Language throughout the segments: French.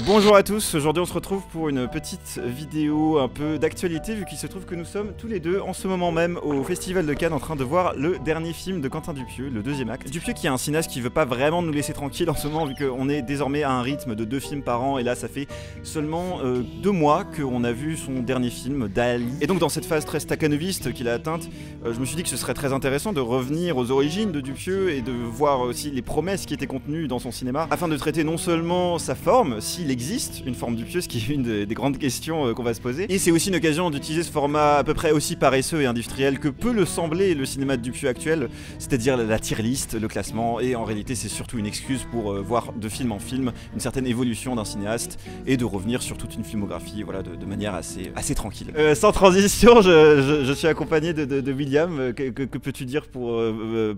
Bonjour à tous, aujourd'hui on se retrouve pour une petite vidéo un peu d'actualité vu qu'il se trouve que nous sommes tous les deux en ce moment même au Festival de Cannes en train de voir le dernier film de Quentin Dupieux, le deuxième acte. Dupieux qui est un cinéaste qui veut pas vraiment nous laisser tranquille en ce moment vu qu'on est désormais à un rythme de 2 films par an et là ça fait seulement 2 mois qu'on a vu son dernier film, Dali. Et donc dans cette phase très staccanoviste qu'il a atteinte, je me suis dit que ce serait très intéressant de revenir aux origines de Dupieux et de voir aussi les promesses qui étaient contenues dans son cinéma afin de traiter non seulement sa forme, s'il existe une forme Dupieux, ce qui est une des grandes questions qu'on va se poser. Et c'est aussi une occasion d'utiliser ce format à peu près aussi paresseux et industriel que peut le sembler le cinéma de Dupieux actuel, c'est-à-dire la tier list, le classement, et en réalité c'est surtout une excuse pour voir de film en film une certaine évolution d'un cinéaste et de revenir sur toute une filmographie, voilà, de manière assez tranquille. Sans transition, je suis accompagné de William. Que peux-tu dire pour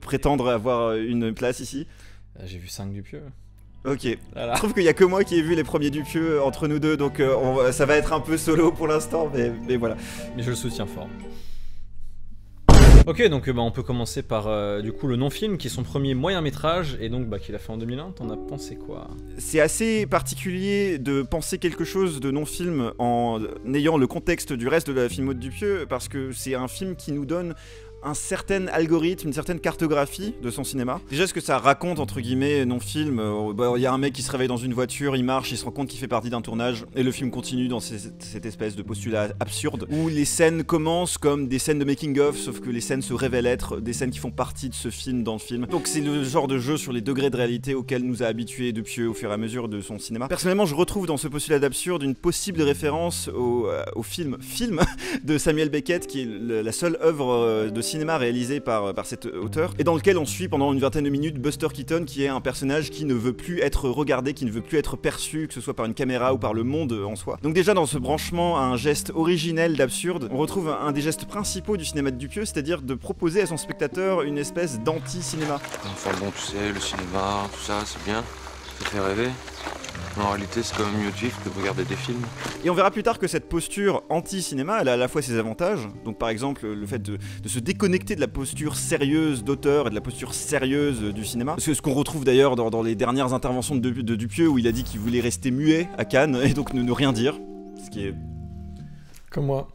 prétendre avoir une place ici? J'ai vu 5 Dupieux. Ok, Voilà. je trouve qu'il n'y a que moi qui ai vu les premiers Dupieux entre nous deux, donc ça va être un peu solo pour l'instant, mais voilà. Mais je le soutiens fort. Ok, donc on peut commencer par du coup le non-film qui est son premier moyen-métrage et donc qu'il a fait en 2001. T'en as pensé quoi? C'est assez particulier de penser quelque chose de non-film en ayant le contexte du reste de la filmo de Dupieux parce que c'est un film qui nous donne un certain algorithme, une certaine cartographie de son cinéma. Déjà ce que ça raconte entre guillemets non-film, y a un mec qui se réveille dans une voiture, il marche, il se rend compte qu'il fait partie d'un tournage et le film continue dans cette espèce de postulat absurde où les scènes commencent comme des scènes de making of sauf que les scènes se révèlent être des scènes qui font partie de ce film dans le film. Donc c'est le genre de jeu sur les degrés de réalité auquel nous a habitués Dupieux au fur et à mesure de son cinéma. Personnellement je retrouve dans ce postulat d'absurde une possible référence au film de Samuel Beckett qui est la seule œuvre de cinéma réalisé par cet auteur et dans lequel on suit pendant une vingtaine de minutes Buster Keaton qui est un personnage qui ne veut plus être regardé, qui ne veut plus être perçu, que ce soit par une caméra ou par le monde en soi. Donc déjà dans ce branchement à un geste originel d'absurde, on retrouve un des gestes principaux du cinéma de Dupieux, c'est-à-dire de proposer à son spectateur une espèce d'anti-cinéma. Enfin bon, tu sais, le cinéma, tout ça, c'est bien, ça fait rêver. Mais en réalité, c'est quand même mieux de vivre que de regarder des films. Et on verra plus tard que cette posture anti-cinéma, elle a à la fois ses avantages, donc par exemple le fait de se déconnecter de la posture sérieuse d'auteur et de la posture sérieuse du cinéma. C'est ce qu'on retrouve d'ailleurs dans les dernières interventions de Dupieux où il a dit qu'il voulait rester muet à Cannes et donc ne rien dire, ce qui est... Comme moi.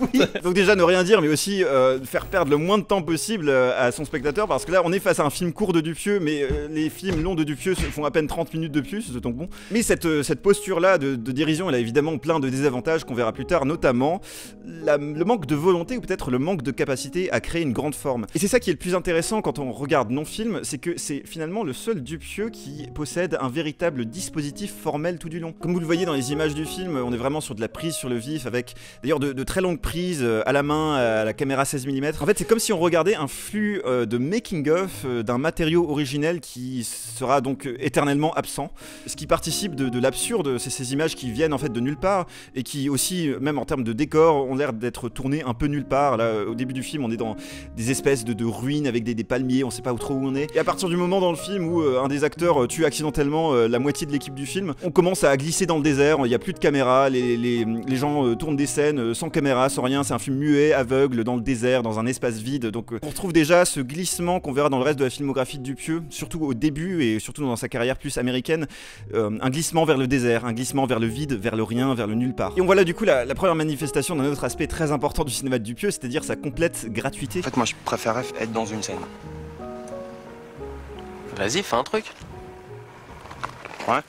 Oui. Donc déjà ne rien dire mais aussi faire perdre le moins de temps possible à son spectateur parce que là on est face à un film court de Dupieux mais les films longs de Dupieux font à peine 30 minutes de plus, donc bon. Mais cette posture là de dérision elle a évidemment plein de désavantages qu'on verra plus tard, notamment le manque de volonté ou peut-être le manque de capacité à créer une grande forme. Et c'est ça qui est le plus intéressant quand on regarde non-film, c'est que c'est finalement le seul Dupieux qui possède un véritable dispositif formel tout du long. Comme vous le voyez dans les images du film, on est vraiment sur de la prise sur le vif avec d'ailleurs de très longues prises à la main à la caméra 16 mm. En fait c'est comme si on regardait un flux de making of d'un matériau originel qui sera donc éternellement absent. Ce qui participe de l'absurde, c'est ces images qui viennent en fait de nulle part et qui aussi, même en termes de décor, ont l'air d'être tournées un peu nulle part. Là au début du film on est dans des espèces de ruines avec des palmiers, on sait pas trop où on est. Et à partir du moment dans le film où un des acteurs tue accidentellement la moitié de l'équipe du film, on commence à glisser dans le désert, il n'y a plus de caméra, les gens tournent des scènes sans caméra, sans rien, c'est un film muet, aveugle, dans le désert, dans un espace vide, donc on retrouve déjà ce glissement qu'on verra dans le reste de la filmographie de Dupieux, surtout au début et surtout dans sa carrière plus américaine, un glissement vers le désert, un glissement vers le vide, vers le rien, vers le nulle part. Et on voit là du coup la première manifestation d'un autre aspect très important du cinéma de Dupieux, c'est-à-dire sa complète gratuité. En fait, moi, je préférerais être dans une scène. Vas-y, fais un truc. Ouais.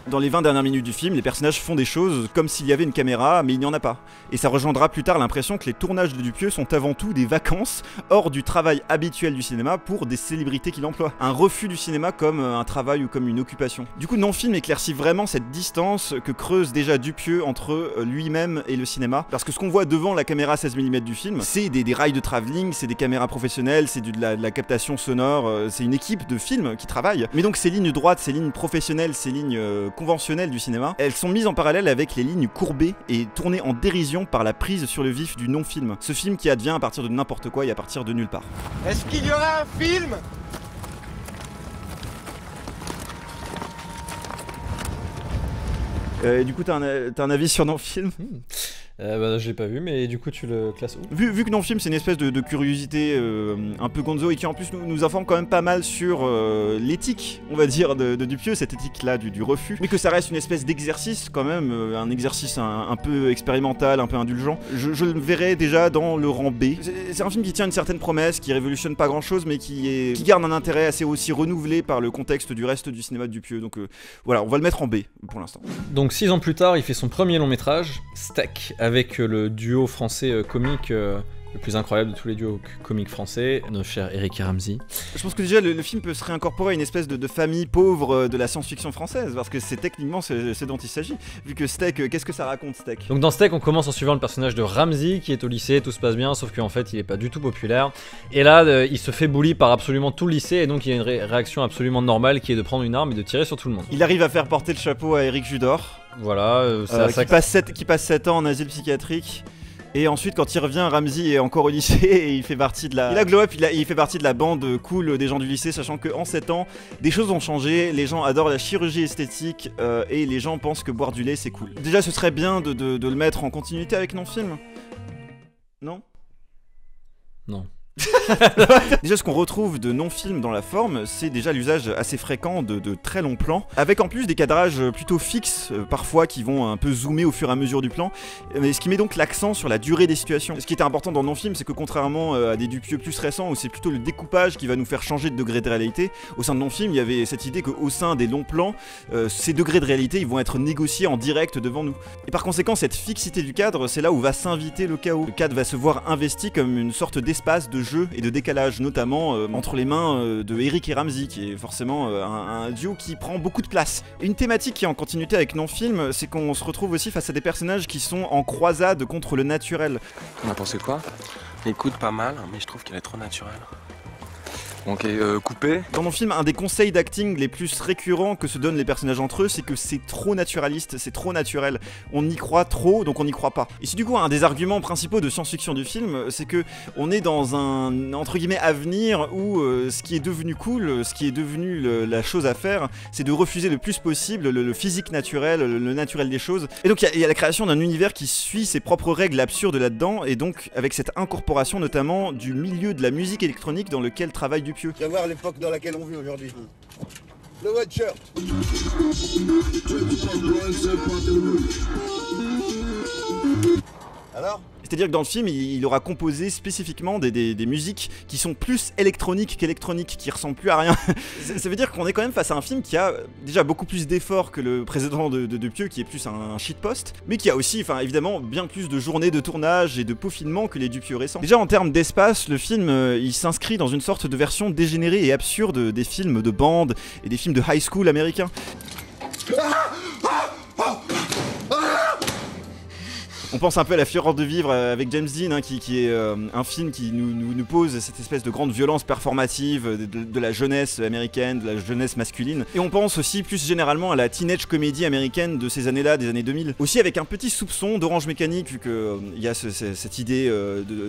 Dans les 20 dernières minutes du film, les personnages font des choses comme s'il y avait une caméra, mais il n'y en a pas. Et ça rejoindra plus tard l'impression que les tournages de Dupieux sont avant tout des vacances hors du travail habituel du cinéma pour des célébrités qu'il emploie. Un refus du cinéma comme un travail ou comme une occupation. Du coup, non-film éclaircit vraiment cette distance que creuse déjà Dupieux entre lui-même et le cinéma. Parce que ce qu'on voit devant la caméra 16 mm du film, c'est des rails de travelling, c'est des caméras professionnelles, c'est de la captation sonore, c'est une équipe de films qui travaille. Mais donc ces lignes droites, ces lignes professionnelles, ces lignes conventionnelles du cinéma, elles sont mises en parallèle avec les lignes courbées et tournées en dérision par la prise sur le vif du non-film. Ce film qui advient à partir de n'importe quoi et à partir de nulle part. Est-ce qu'il y aura un film ? Du coup, t'as un avis sur non-film ? Bah, je l'ai pas vu, mais du coup, tu le classes où? Vu que Non-Film c'est une espèce de curiosité un peu gonzo et qui en plus nous informe quand même pas mal sur l'éthique, on va dire, de Dupieux, cette éthique-là du refus, mais que ça reste une espèce d'exercice quand même, un exercice un peu expérimental, un peu indulgent. Je le verrais déjà dans le rang B. C'est un film qui tient une certaine promesse, qui révolutionne pas grand-chose, mais qui garde un intérêt assez aussi renouvelé par le contexte du reste du cinéma de Dupieux. Donc voilà, on va le mettre en B pour l'instant. Donc 6 ans plus tard, il fait son premier long métrage, Steak, avec le duo français comique le plus incroyable de tous les duos comiques français, nos chers Eric et Ramzy. Je pense que déjà le film peut se réincorporer à une espèce de famille pauvre de la science-fiction française, parce que c'est techniquement ce dont il s'agit. Vu que Steak, qu'est-ce que ça raconte Steak? Donc dans Steak, on commence en suivant le personnage de Ramzy qui est au lycée, tout se passe bien, sauf qu'en fait il est pas du tout populaire. Et là, il se fait bully par absolument tout le lycée, et donc il y a une réaction absolument normale qui est de prendre une arme et de tirer sur tout le monde. Il arrive à faire porter le chapeau à Eric Judor. Voilà, qui passe 7 ans en asile psychiatrique. Et ensuite, quand il revient, Ramzy est encore au lycée et il fait partie de la. Il a glow up, il fait partie de la bande cool des gens du lycée, sachant qu'en 7 ans, des choses ont changé. Les gens adorent la chirurgie esthétique et les gens pensent que boire du lait c'est cool. Déjà, ce serait bien de le mettre en continuité avec Non-Film. Non? Non. Déjà, ce qu'on retrouve de Non-Film dans la forme, c'est déjà l'usage assez fréquent de très longs plans, avec en plus des cadrages plutôt fixes, parfois qui vont un peu zoomer au fur et à mesure du plan, mais ce qui met donc l'accent sur la durée des situations. Ce qui était important dans Non-Film, c'est que contrairement à des Dupieux plus récents, où c'est plutôt le découpage qui va nous faire changer de degré de réalité, au sein de Non-Film, il y avait cette idée qu'au sein des longs plans, ces degrés de réalité, ils vont être négociés en direct devant nous. Et par conséquent, cette fixité du cadre, c'est là où va s'inviter le chaos. Le cadre va se voir investi comme une sorte d'espace de jeu et de décalage, notamment entre les mains de Eric et Ramzy, qui est forcément un duo qui prend beaucoup de place. Et une thématique qui est en continuité avec Non-Film, c'est qu'on se retrouve aussi face à des personnages qui sont en croisade contre le naturel. On a pensé quoi? Écoute, pas mal, mais je trouve qu'elle est trop naturelle. Ok, coupé. Dans Non-Film, un des conseils d'acting les plus récurrents que se donnent les personnages entre eux, c'est que c'est trop naturaliste, c'est trop naturel. On y croit trop, donc on n'y croit pas. Et c'est du coup un des arguments principaux de science-fiction du film, c'est que on est dans un, entre guillemets, avenir où ce qui est devenu cool, ce qui est devenu la chose à faire, c'est de refuser le plus possible le physique naturel, le naturel des choses. Et donc il y a la création d'un univers qui suit ses propres règles absurdes là-dedans, et donc avec cette incorporation notamment du milieu de la musique électronique dans lequel travaille Dupieux. Tu vas voir l'époque dans laquelle on vit aujourd'hui. Le white shirt. Alors ? C'est-à-dire que dans le film, il aura composé spécifiquement des musiques qui sont plus électroniques qu'électroniques, qui ressemblent plus à rien. Ça veut dire qu'on est quand même face à un film qui a déjà beaucoup plus d'efforts que le précédent de Dupieux, qui est plus un shitpost, mais qui a aussi, enfin évidemment, bien plus de journées de tournage et de peaufinement que les Dupieux récents. Déjà en termes d'espace, le film, il s'inscrit dans une sorte de version dégénérée et absurde des films de bande et des films de high school américains. On pense un peu à La Fureur de vivre avec James Dean, qui est un film qui nous pose cette espèce de grande violence performative de la jeunesse américaine, de la jeunesse masculine. Et on pense aussi plus généralement à la teenage comédie américaine de ces années-là, des années 2000. Aussi avec un petit soupçon d'Orange Mécanique, vu qu'il y a cette idée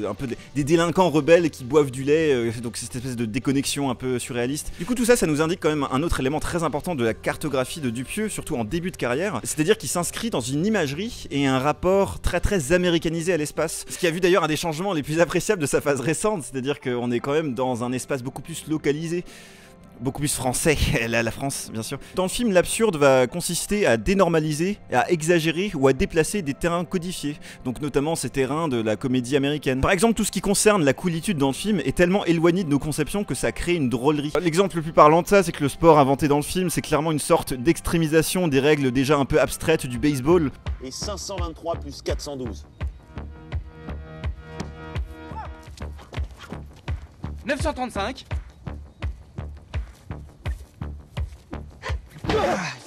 un peu des délinquants rebelles qui boivent du lait, donc cette espèce de déconnexion un peu surréaliste. Du coup tout ça, ça nous indique quand même un autre élément très important de la cartographie de Dupieux, surtout en début de carrière, c'est-à-dire qu'il s'inscrit dans une imagerie et un rapport très américanisé à l'espace. Ce qui a vu d'ailleurs un des changements les plus appréciables de sa phase récente, c'est-à-dire qu'on est quand même dans un espace beaucoup plus localisé, beaucoup plus français, la France bien sûr. Dans le film, l'absurde va consister à dénormaliser, à exagérer ou à déplacer des terrains codifiés, donc notamment ces terrains de la comédie américaine. Par exemple, tout ce qui concerne la coolitude dans le film est tellement éloigné de nos conceptions que ça crée une drôlerie. L'exemple le plus parlant de ça, c'est que le sport inventé dans le film, c'est clairement une sorte d'extrémisation des règles déjà un peu abstraites du baseball. Et 523 plus 412. 935.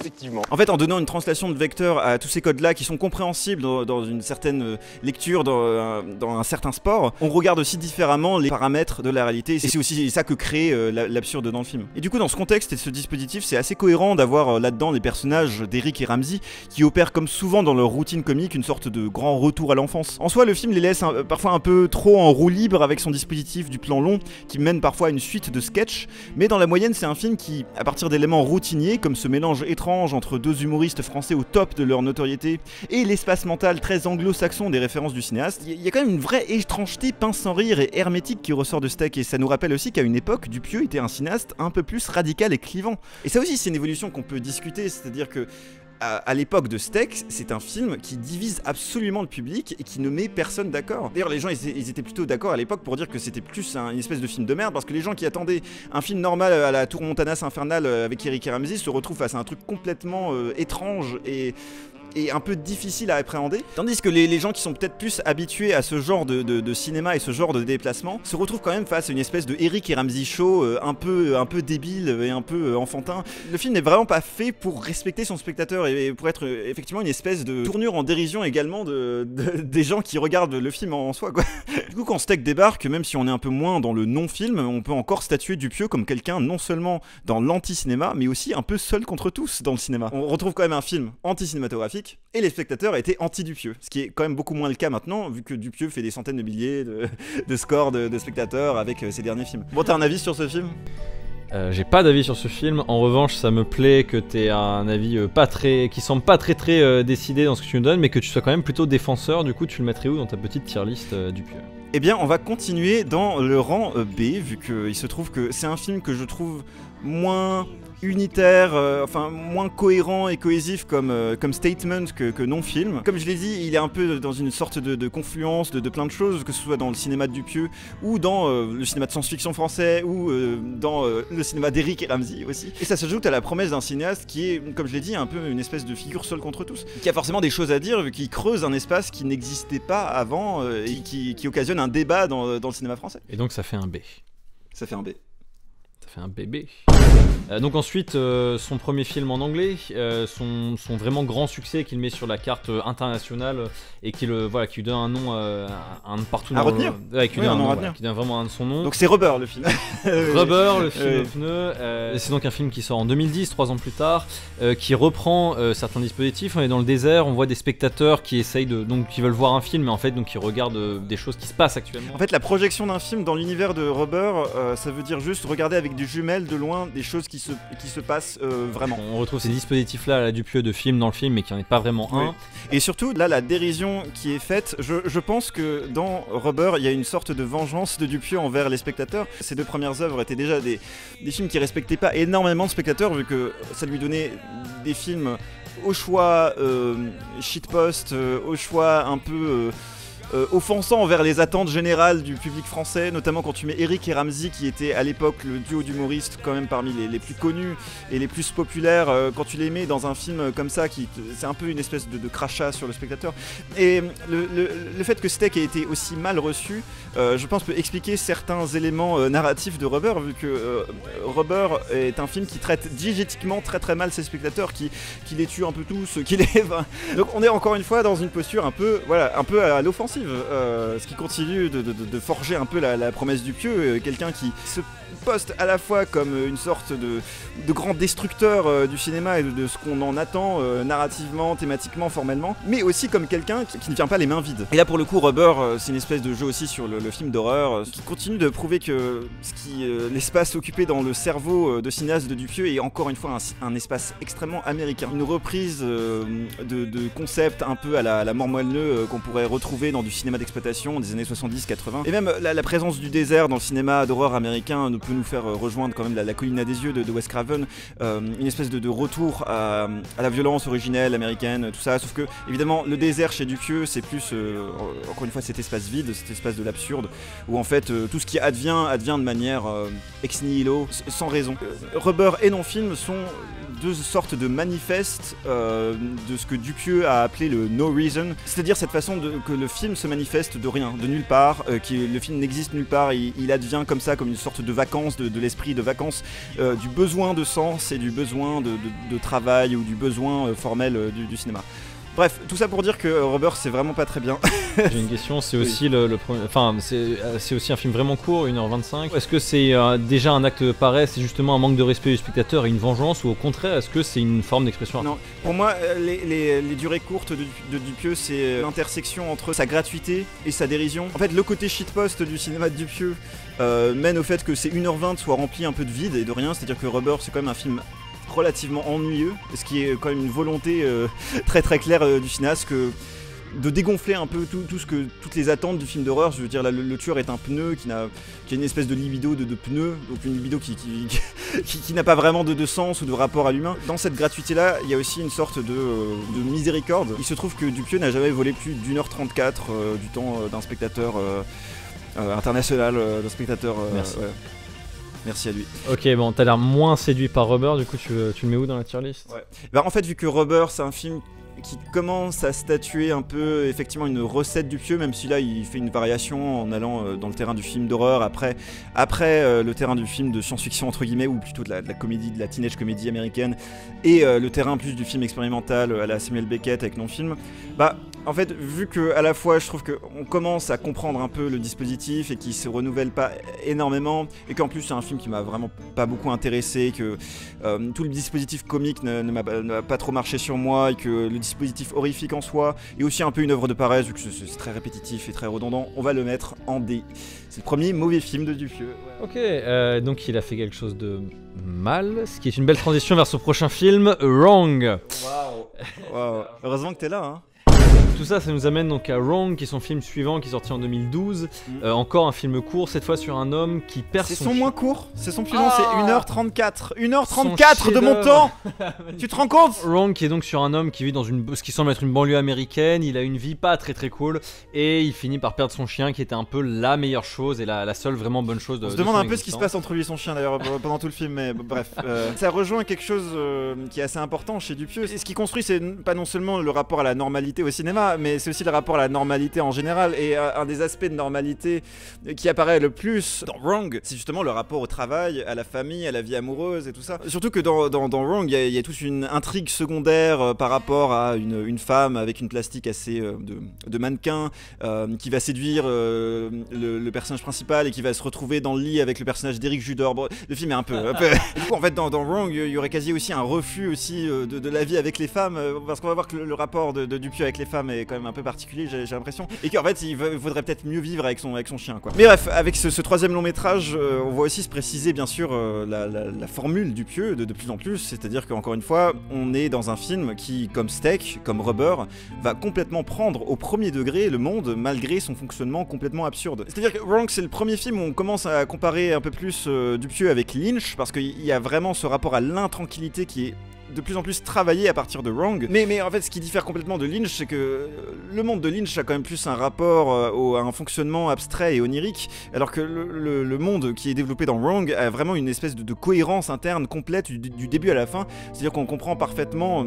Effectivement. En fait, en donnant une translation de vecteurs à tous ces codes-là qui sont compréhensibles dans une certaine lecture, dans un certain sport, on regarde aussi différemment les paramètres de la réalité. Et c'est aussi ça que crée l'absurde dans le film. Et du coup, dans ce contexte et ce dispositif, c'est assez cohérent d'avoir là-dedans les personnages d'Eric et Ramzy qui opèrent comme souvent dans leur routine comique une sorte de grand retour à l'enfance. En soi, le film les laisse parfois un peu trop en roue libre avec son dispositif du plan long qui mène parfois à une suite de sketchs, mais dans la moyenne, c'est un film qui, à partir d'éléments routiniers comme ce mélange étrange étrange entre deux humoristes français au top de leur notoriété et l'espace mental très anglo-saxon des références du cinéaste, il y a quand même une vraie étrangeté pince sans rire et hermétique qui ressort de Steak, et ça nous rappelle aussi qu'à une époque, Dupieux était un cinéaste un peu plus radical et clivant. Et ça aussi c'est une évolution qu'on peut discuter, c'est-à-dire que à l'époque de Steak, c'est un film qui divise absolument le public et qui ne met personne d'accord. D'ailleurs, les gens ils étaient plutôt d'accord à l'époque pour dire que c'était plus une espèce de film de merde, parce que les gens qui attendaient un film normal à la Tour Montparnasse infernale avec Eric et Ramsey se retrouvent face à un truc complètement étrange et un peu difficile à appréhender, tandis que les gens qui sont peut-être plus habitués à ce genre de cinéma et ce genre de déplacement se retrouvent quand même face à une espèce de Eric et Ramsey show un peu débile et un peu enfantin. Le film n'est vraiment pas fait pour respecter son spectateur et pour être effectivement une espèce de tournure en dérision également des gens qui regardent le film en soi, quoi. Du coup, quand Steak débarque, même si on est un peu moins dans le non-film, on peut encore statuer Dupieux comme quelqu'un non seulement dans l'anti-cinéma, mais aussi un peu seul contre tous dans le cinéma. On retrouve quand même un film anti-cinématographique, et les spectateurs étaient anti-Dupieux, ce qui est quand même beaucoup moins le cas maintenant, vu que Dupieux fait des centaines de milliers de scores de spectateurs avec ses derniers films. Bon, t'as un avis sur ce film ? J'ai pas d'avis sur ce film. En revanche, ça me plaît que t'aies un avis qui semble pas très décidé dans ce que tu nous donnes, mais que tu sois quand même plutôt défenseur. Du coup, tu le mettrais où dans ta petite tier list Dupieux ? Eh bien, on va continuer dans le rang B, vu qu'il se trouve que c'est un film que je trouve moins unitaire, enfin moins cohérent et cohésif comme statement que non-film. Comme je l'ai dit, il est un peu dans une sorte de confluence de plein de choses, que ce soit dans le cinéma de Dupieux, ou dans le cinéma de science-fiction français, ou dans le cinéma d'Eric et Ramsey aussi. Et ça s'ajoute à la promesse d'un cinéaste qui est, comme je l'ai dit, un peu une espèce de figure seule contre tous, qui a forcément des choses à dire, vu qu'il creuse un espace qui n'existait pas avant, et qui occasionne un débat dans le cinéma français. Et donc ça fait un B. Ça fait un B. Ça fait un bébé. Donc ensuite, son premier film en anglais, son vraiment grand succès qu'il met sur la carte internationale et qui lui donne un nom un partout à retenir. Qui donne vraiment un de son nom. Donc c'est Rubber le film. Rubber, le film au pneu. C'est donc un film qui sort en 2010, 3 ans plus tard, qui reprend certains dispositifs. On est dans le désert, on voit des spectateurs qui essayent qui veulent voir un film, mais en fait qui regardent des choses qui se passent actuellement. En fait, la projection d'un film dans l'univers de Rubber, ça veut dire juste regarder avec des jumelles de loin des choses qui se passent vraiment. On retrouve ces dispositifs-là à la Dupieux de film dans le film, mais qui n'en est pas vraiment un. Et surtout, là, la dérision qui est faite, je pense que dans Rubber, il y a une sorte de vengeance de Dupieux envers les spectateurs. Ces deux premières œuvres étaient déjà des films qui respectaient pas énormément de spectateurs, vu que ça lui donnait des films au choix shitpost, au choix un peu offensant envers les attentes générales du public français, notamment quand tu mets Eric et Ramsey, qui étaient à l'époque le duo d'humoristes quand même parmi les plus connus et les plus populaires, quand tu les mets dans un film comme ça, c'est un peu une espèce de crachat sur le spectateur. Et le fait que Steak ait été aussi mal reçu, je pense peut expliquer certains éléments narratifs de Rubber, vu que Rubber est un film qui traite diégétiquement très mal ses spectateurs, qui les tue un peu tous, qui les... Donc on est encore une fois dans une posture un peu à l'offensive. Ce qui continue de forger un peu la promesse du Dupieux, quelqu'un qui se poste à la fois comme une sorte de grand destructeur du cinéma et de ce qu'on en attend narrativement, thématiquement, formellement, mais aussi comme quelqu'un qui ne vient pas les mains vides. Et là pour le coup Rubber, c'est une espèce de jeu aussi sur le film d'horreur, qui continue de prouver que l'espace occupé dans le cerveau de cinéaste de Dupieux est encore une fois un espace extrêmement américain. Une reprise de concepts un peu à la mort moelle-neu qu'on pourrait retrouver dans du cinéma d'exploitation des années 70-80. Et même la présence du désert dans le cinéma d'horreur américain peut nous faire rejoindre quand même la colline à des yeux de Wes Craven, une espèce de retour à la violence originelle américaine, tout ça, sauf que évidemment le désert chez Dupieux c'est plus encore une fois cet espace vide, cet espace de l'absurde, où en fait tout ce qui advient de manière ex nihilo, sans raison. Rubber et non-film sont deux sortes de manifestes de ce que Dupieux a appelé le no reason, c'est-à-dire cette façon que le film se manifeste de rien, de nulle part, le film n'existe nulle part, il advient comme ça, comme une sorte de vacances, de l'esprit de vacances, du besoin de sens et du besoin de travail ou du besoin formel du cinéma. Bref, tout ça pour dire que Rubber c'est vraiment pas très bien. J'ai une question, c'est aussi c'est aussi un film vraiment court, 1h25. Est-ce que c'est déjà un acte de paresse, c'est justement un manque de respect du spectateur et une vengeance, ou au contraire, est-ce que c'est une forme d'expression artistique ? Non, pour moi, les durées courtes de Dupieux, c'est l'intersection entre sa gratuité et sa dérision. En fait, le côté shitpost du cinéma de Dupieux mène au fait que ces 1h20 soient remplis un peu de vide et de rien, c'est-à-dire que Rubber c'est quand même un film relativement ennuyeux, ce qui est quand même une volonté très très claire du cinéaste de dégonfler un peu toutes les attentes du film d'horreur. Je veux dire, là, le tueur est un pneu qui a une espèce de libido de pneu, donc une libido qui n'a pas vraiment de sens ou de rapport à l'humain. Dans cette gratuité-là, il y a aussi une sorte de miséricorde. Il se trouve que Dupieux n'a jamais volé plus d'1h34 du temps d'un spectateur international, d'un spectateur... Merci. Ouais. Merci à lui. Ok, bon, t'as l'air moins séduit par Rubber, du coup tu le mets où dans la tier list? Ouais. Bah, en fait, vu que Rubber, c'est un film qui commence à statuer un peu effectivement une recette Dupieux, même si là il fait une variation en allant dans le terrain du film d'horreur après le terrain du film de science-fiction entre guillemets, ou plutôt de la comédie, de la teenage comédie américaine, et le terrain plus du film expérimental à la Samuel Beckett avec non-film. Bah en fait, vu que à la fois je trouve qu'on commence à comprendre un peu le dispositif et qu'il se renouvelle pas énormément, et qu'en plus c'est un film qui m'a vraiment pas beaucoup intéressé, que tout le dispositif comique ne m'a pas trop marché sur moi, et que le dispositif horrifique en soi est aussi un peu une œuvre de paresse, vu que c'est très répétitif et très redondant, on va le mettre en D. C'est le premier mauvais film de Dupieux. Ok, donc il a fait quelque chose de mal, ce qui est une belle transition vers son prochain film, Wrong. Waouh. Heureusement que t'es là, hein. Tout ça, ça nous amène donc à Wrong, qui est son film suivant, qui est sorti en 2012. Encore un film court, cette fois sur un homme qui perd son... C'est son moins court, c'est son plus long, c'est 1h34. 1h34 de mon temps. Tu te rends compte? Wrong, qui est donc sur un homme qui vit dans ce qui semble être une banlieue américaine. Il a une vie pas très très cool, et il finit par perdre son chien, qui était un peu la meilleure chose et la seule vraiment bonne chose de... On se demande un peu ce qui se passe entre lui et son chien d'ailleurs pendant tout le film, mais bref. Ça rejoint quelque chose qui est assez important chez Dupieux. Et ce qui construit, c'est pas non seulement le rapport à la normalité au cinéma, mais c'est aussi le rapport à la normalité en général. Et un des aspects de normalité qui apparaît le plus dans Wrong, c'est justement le rapport au travail, à la famille, à la vie amoureuse et tout ça. Surtout que dans Wrong, il y a toute une intrigue secondaire par rapport à une femme avec une plastique assez de mannequin qui va séduire le personnage principal et qui va se retrouver dans le lit avec le personnage d'Éric Judor. Bon, le film est un peu... Du coup, en fait, dans Wrong, il y aurait quasi aussi un refus aussi de la vie avec les femmes, parce qu'on va voir que le rapport de Dupieux avec les femmes est quand même un peu particulier, j'ai l'impression, et qu'en fait il faudrait peut-être mieux vivre avec son chien, quoi. Mais bref, avec ce troisième long métrage, on voit aussi se préciser bien sûr la formule Dupieux de plus en plus, c'est-à-dire qu'encore une fois on est dans un film qui, comme Steak, comme Rubber, va complètement prendre au premier degré le monde malgré son fonctionnement complètement absurde. C'est-à-dire que Wrong, c'est le premier film où on commence à comparer un peu plus Dupieux avec Lynch, parce qu'il y a vraiment ce rapport à l'intranquillité qui est de plus en plus travaillé à partir de Wrong. Mais en fait, ce qui diffère complètement de Lynch, c'est que le monde de Lynch a quand même plus un rapport à un fonctionnement abstrait et onirique, alors que le monde qui est développé dans Wrong a vraiment une espèce de cohérence interne complète du début à la fin. C'est-à-dire qu'on comprend parfaitement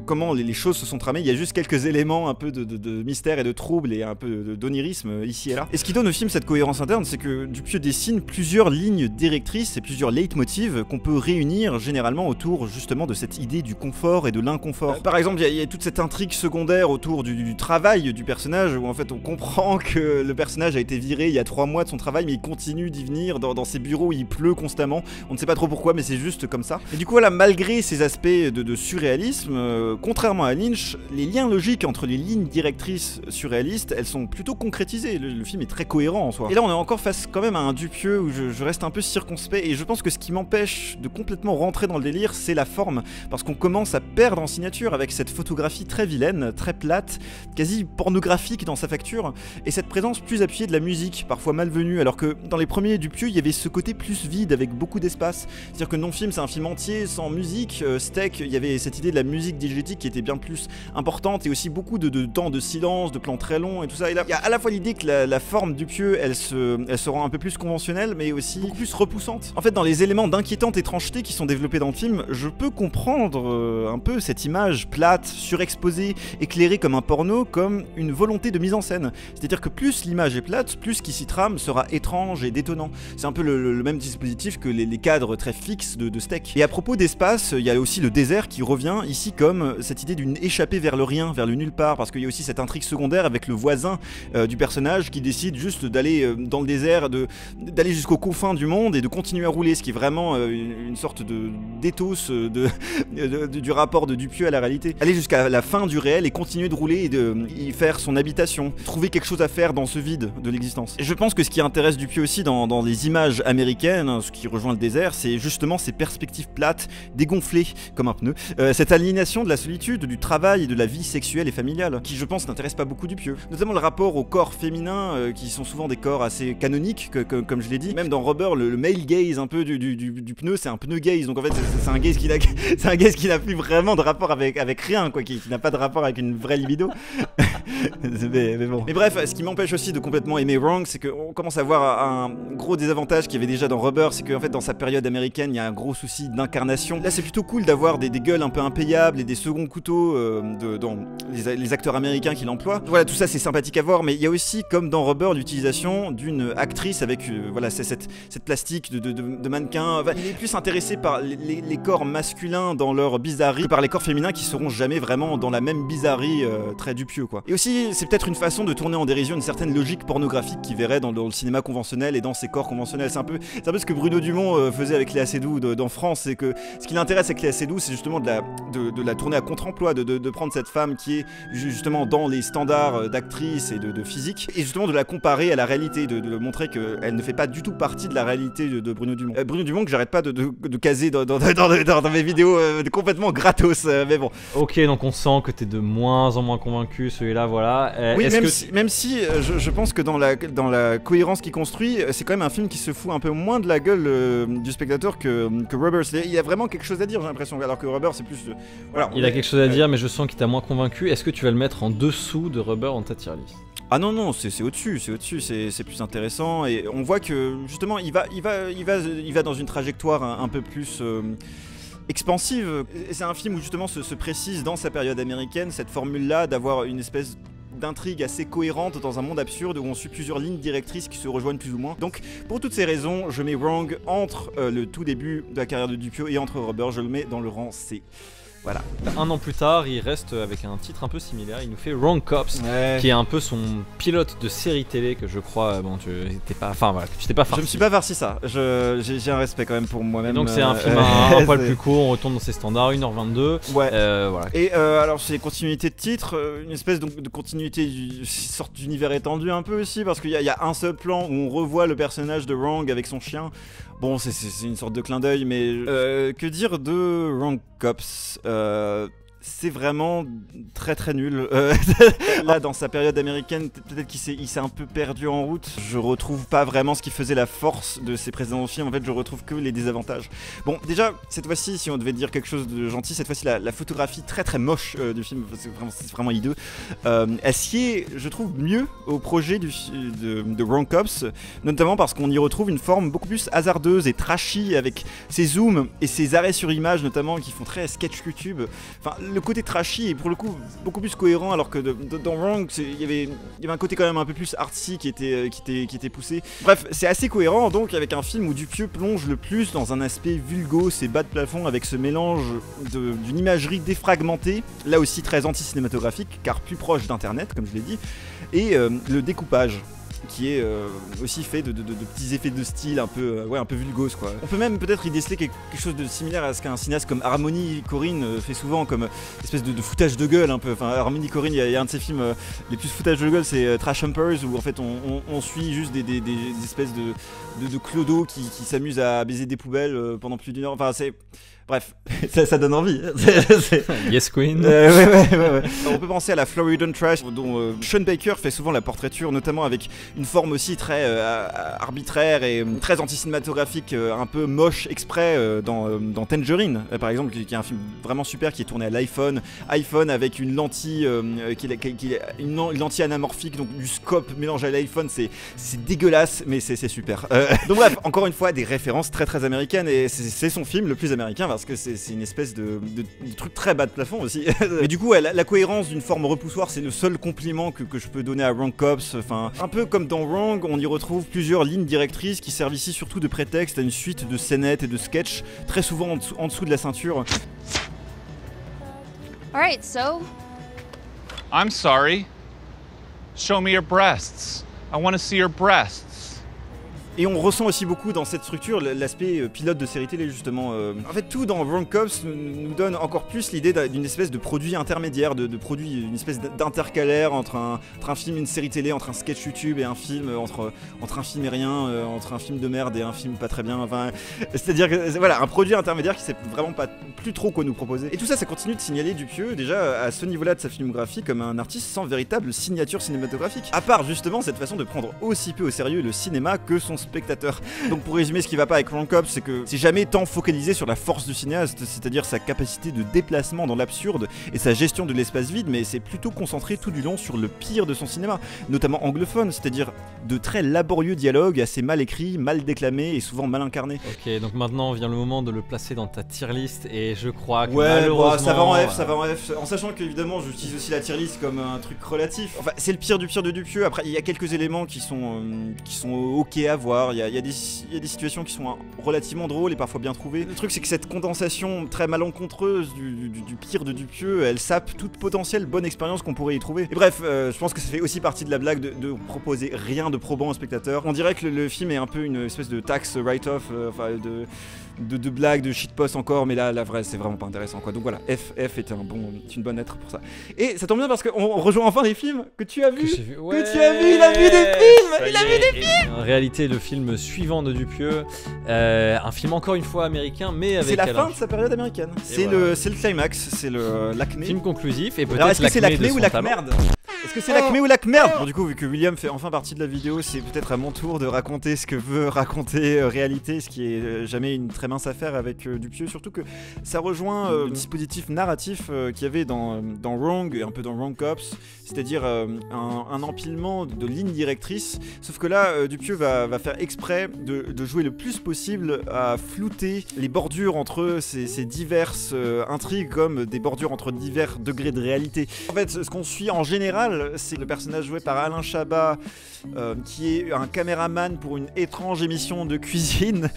comment les choses se sont tramées. Il y a juste quelques éléments un peu de mystère et de trouble et un peu d'onirisme ici et là. Et ce qui donne au film cette cohérence interne, c'est que Dupieux dessine plusieurs lignes directrices et plusieurs leitmotivs qu'on peut réunir généralement autour justement de cette idée du confort et de l'inconfort. Par exemple, il y a toute cette intrigue secondaire autour du travail du personnage, où en fait on comprend que le personnage a été viré il y a 3 mois de son travail, mais il continue d'y venir dans ses bureaux où il pleut constamment. On ne sait pas trop pourquoi, mais c'est juste comme ça. Et du coup, voilà, malgré ces aspects de surréalisme, contrairement à Lynch, les liens logiques entre les lignes directrices surréalistes, elles sont plutôt concrétisées. Le film est très cohérent en soi. Et là, on est encore face quand même à un Dupieux où je reste un peu circonspect, et je pense que ce qui m'empêche de complètement rentrer dans le délire, c'est la forme. Parce qu'on commence à perdre en signature avec cette photographie très vilaine, très plate, quasi pornographique dans sa facture, et cette présence plus appuyée de la musique, parfois malvenue, alors que dans les premiers Dupieux, il y avait ce côté plus vide avec beaucoup d'espace. C'est-à-dire que Non-Film, c'est un film entier sans musique. Steak, il y avait cette idée de la musique diégétique qui était bien plus importante, et aussi beaucoup de temps de silence, de plans très longs et tout ça. Et là, il y a à la fois l'idée que la forme Dupieux, elle se rend un peu plus conventionnelle, mais aussi beaucoup plus repoussante. En fait, dans les éléments d'inquiétante étrangeté qui sont développés dans le film, je peux comprendre un peu cette image plate, surexposée, éclairée comme un porno, comme une volonté de mise en scène. C'est-à-dire que plus l'image est plate, plus ce qui s'y trame sera étrange et détonnant. C'est un peu le même dispositif que les cadres très fixes de Steak. Et à propos d'espace, il y a aussi le désert qui revient ici comme cette idée d'une échappée vers le rien, vers le nulle part, parce qu'il y a aussi cette intrigue secondaire avec le voisin du personnage qui décide juste d'aller dans le désert, d'aller jusqu'aux confins du monde et de continuer à rouler, ce qui est vraiment une sorte d'éthos du rapport de Dupieux à la réalité. Aller jusqu'à la fin du réel et continuer de rouler et de y faire son habitation. Trouver quelque chose à faire dans ce vide de l'existence. Et je pense que ce qui intéresse Dupieux aussi dans les images américaines, hein, ce qui rejoint le désert, c'est justement ces perspectives plates, dégonflées comme un pneu. Cette aliénation de la solitude, du travail et de la vie sexuelle et familiale, qui je pense n'intéresse pas beaucoup Dupieux. Notamment le rapport aux corps féminins, qui sont souvent des corps assez canoniques, comme je l'ai dit. Même dans Rubber, le male gaze un peu du pneu, c'est un pneu gaze. Donc en fait, c'est un gaze qui n'a plus vraiment de rapport avec rien, quoi, qui n'a pas de rapport avec une vraie libido. mais bon. Mais bref, ce qui m'empêche aussi de complètement aimer Wrong, c'est qu'on commence à voir un gros désavantage qu'il y avait déjà dans Rubber, c'est qu'en fait dans sa période américaine, il y a un gros souci d'incarnation. Là, c'est plutôt cool d'avoir des gueules un peu impayables et des seconds couteaux dans les acteurs américains qui l'emploient. Voilà, tout ça c'est sympathique à voir, mais il y a aussi, comme dans Rubber, l'utilisation d'une actrice avec voilà, cette plastique de mannequin. Enfin, il est plus intéressé par les corps masculins dans leur bizarrerie que par les corps féminins qui seront jamais vraiment dans la même bizarrerie très Dupieux, quoi. Et aussi, c'est peut-être une façon de tourner en dérision une certaine logique pornographique qui verrait dans le cinéma conventionnel et dans ses corps conventionnels. C'est un peu ce que Bruno Dumont faisait avec Léa Seydoux dans France, c'est que ce qui l'intéresse avec Léa Seydoux, c'est justement de la tourner à contre-emploi, de prendre cette femme qui est justement dans les standards d'actrice et de physique, et justement de la comparer à la réalité, de montrer qu'elle ne fait pas du tout partie de la réalité de Bruno Dumont. Bruno Dumont que j'arrête pas de caser dans mes vidéos complètement gratos, mais bon. Ok, donc on sent que t'es de moins en moins convaincu, celui-là, voilà. Oui, même si je pense que dans la cohérence qu'il construit, c'est quand même un film qui se fout un peu moins de la gueule du spectateur que Rubber. Il y a vraiment quelque chose à dire, j'ai l'impression, alors que Rubber c'est plus... voilà, il a quelque chose à dire, mais je sens qu'il t'a moins convaincu. Est-ce que tu vas le mettre en dessous de Rubber dans ta tier list? Ah non, c'est au-dessus, c'est plus intéressant, et on voit que justement il va dans une trajectoire un peu plus expansive. C'est un film où justement se précise dans sa période américaine cette formule-là d'avoir une espèce d'intrigue assez cohérente dans un monde absurde où on suit plusieurs lignes directrices qui se rejoignent plus ou moins. Donc pour toutes ces raisons, je mets Wrong entre le tout début de la carrière de Dupieux et entre Rubber, je le mets dans le rang C. Voilà. Un an plus tard, il reste avec un titre un peu similaire. Il nous fait Wrong Cops, qui est un peu son pilote de série télé que je crois. Bon, tu t'es pas farci. Je me suis pas farci ça. J'ai un respect quand même pour moi-même. Donc c'est un film un poil plus court. On retourne dans ses standards, 1h22. Ouais. Voilà. Et alors c'est continuité de titre, une espèce donc de continuité, une sorte d'univers étendu un peu aussi, parce qu'il y a un seul plan où on revoit le personnage de Wrong avec son chien. Bon, c'est une sorte de clin d'œil, mais que dire de Wrong Cops? C'est vraiment très très nul. Là, dans sa période américaine, peut-être qu'il s'est un peu perdu en route. Je retrouve pas vraiment ce qui faisait la force de ses précédents films. En fait, je retrouve que les désavantages. Bon, déjà, cette fois-ci, si on devait dire quelque chose de gentil, cette fois-ci, la photographie très très moche du film, c'est vraiment hideux. Elle sied, je trouve, mieux au projet de Wrong Cops, notamment parce qu'on y retrouve une forme beaucoup plus hasardeuse et trashy, avec ses zooms et ses arrêts sur image, notamment, qui font très sketch YouTube. Enfin, le côté trashy est pour le coup beaucoup plus cohérent, alors que dans Wrong il y avait un côté quand même un peu plus artsy qui était poussé. Bref, c'est assez cohérent donc avec un film où Dupieux plonge le plus dans un aspect vulgose et bas de plafond, avec ce mélange d'une imagerie défragmentée, là aussi très anti-cinématographique car plus proche d'internet comme je l'ai dit, et le découpage qui est aussi fait de petits effets de style un peu vulgose, quoi. On peut même peut-être y déceler quelque chose de similaire à ce qu'un cinéaste comme Harmony Korine fait souvent, comme espèce de foutage de gueule un peu. Enfin, Harmony Korine, il y a un de ses films les plus foutage de gueule, c'est Trash Humpers, où en fait on suit juste des espèces de clodos qui s'amusent à baiser des poubelles pendant plus d'une heure. Enfin, c'est... Bref, ça donne envie. Yes Queen. Ouais. On peut penser à la Floridian Trash, dont Sean Baker fait souvent la portraiture, notamment avec une forme aussi très arbitraire et très anti-cinématographique, un peu moche exprès dans Tangerine, par exemple, qui est un film vraiment super, qui est tourné à l'iPhone avec une lentille une lentille anamorphique, donc du scope mélangé à l'iPhone. C'est dégueulasse, mais c'est super. Donc bref, encore une fois, des références très très américaines, et c'est son film le plus américain, parce que c'est une espèce de truc très bas de plafond aussi. Mais du coup, la cohérence d'une forme repoussoire, c'est le seul compliment que je peux donner à Wrong Cops. Enfin, un peu comme dans Wrong, on y retrouve plusieurs lignes directrices qui servent ici surtout de prétexte à une suite de scénettes et de sketchs, très souvent en dessous de la ceinture. Alright, so? I'm sorry. Show me your breasts. I want to see your breasts. Et on ressent aussi beaucoup dans cette structure l'aspect pilote de série télé justement. En fait tout dans Wrong Cops nous donne encore plus l'idée d'une espèce de produit intermédiaire, de produit, une espèce d'intercalaire entre un film et une série télé, entre un sketch YouTube et un film, entre un film et rien, entre un film de merde et un film pas très bien, enfin c'est-à-dire que voilà, un produit intermédiaire qui sait vraiment pas plus trop quoi nous proposer. Et tout ça continue de signaler Dupieux déjà à ce niveau-là de sa filmographie comme un artiste sans véritable signature cinématographique. À part justement cette façon de prendre aussi peu au sérieux le cinéma que son spectateur. Donc pour résumer, ce qui va pas avec Wrong Cops, c'est que c'est jamais tant focalisé sur la force du cinéaste, c'est-à-dire sa capacité de déplacement dans l'absurde et sa gestion de l'espace vide, mais c'est plutôt concentré tout du long sur le pire de son cinéma, notamment anglophone, c'est-à-dire de très laborieux dialogues assez mal écrits, mal déclamés et souvent mal incarnés. Ok, donc maintenant vient le moment de le placer dans ta tier list et je crois que ouais, malheureusement... ça va en F, ça va en F, en sachant qu'évidemment j'utilise aussi la tier list comme un truc relatif. Enfin, c'est le pire de Dupieux. Après, il y a quelques éléments qui sont ok à voir. Il y a des situations qui sont relativement drôles et parfois bien trouvées. Le truc, c'est que cette condensation très malencontreuse du pire de Dupieux, elle sape toute potentielle bonne expérience qu'on pourrait y trouver. Et bref, je pense que ça fait aussi partie de la blague de proposer rien de probant au spectateur. On dirait que le film est un peu une espèce de tax write-off, de blagues, de shitpost encore, mais là vrai, c'est vraiment pas intéressant quoi. Donc voilà, F est une bonne lettre pour ça. Et ça tombe bien parce qu'on rejoint enfin des films que tu as vus. Ouais, que tu as vu, il a vu des films, il a vu des films. En réalité, le film suivant de Dupieux, un film encore une fois américain, mais avec. C'est la fin de sa période américaine. C'est le climax, c'est l'acmé. Film conclusif et peut-être. Alors est-ce que c'est l'acmé ou lac merde? Est-ce que c'est l'acmé ou lac merde? Bon, du coup, vu que William fait enfin partie de la vidéo, c'est peut-être à mon tour de raconter ce que veut raconter réalité, ce qui est jamais une très mince affaire avec Dupieux, surtout que ça rejoint le dispositif narratif qu'il y avait dans Wrong et un peu dans Wrong Cops, c'est-à-dire un empilement de lignes directrices, sauf que là, Dupieux va faire exprès de jouer le plus possible à flouter les bordures entre ces diverses intrigues comme des bordures entre divers degrés de réalité. En fait, ce qu'on suit en général, c'est le personnage joué par Alain Chabat, qui est un caméraman pour une étrange émission de cuisine.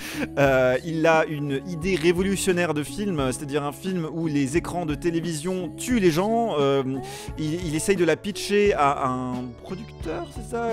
Il a une idée révolutionnaire de film, c'est-à-dire un film où les écrans de télévision tuent les gens. Il essaye de la pitcher à un producteur, c'est ça?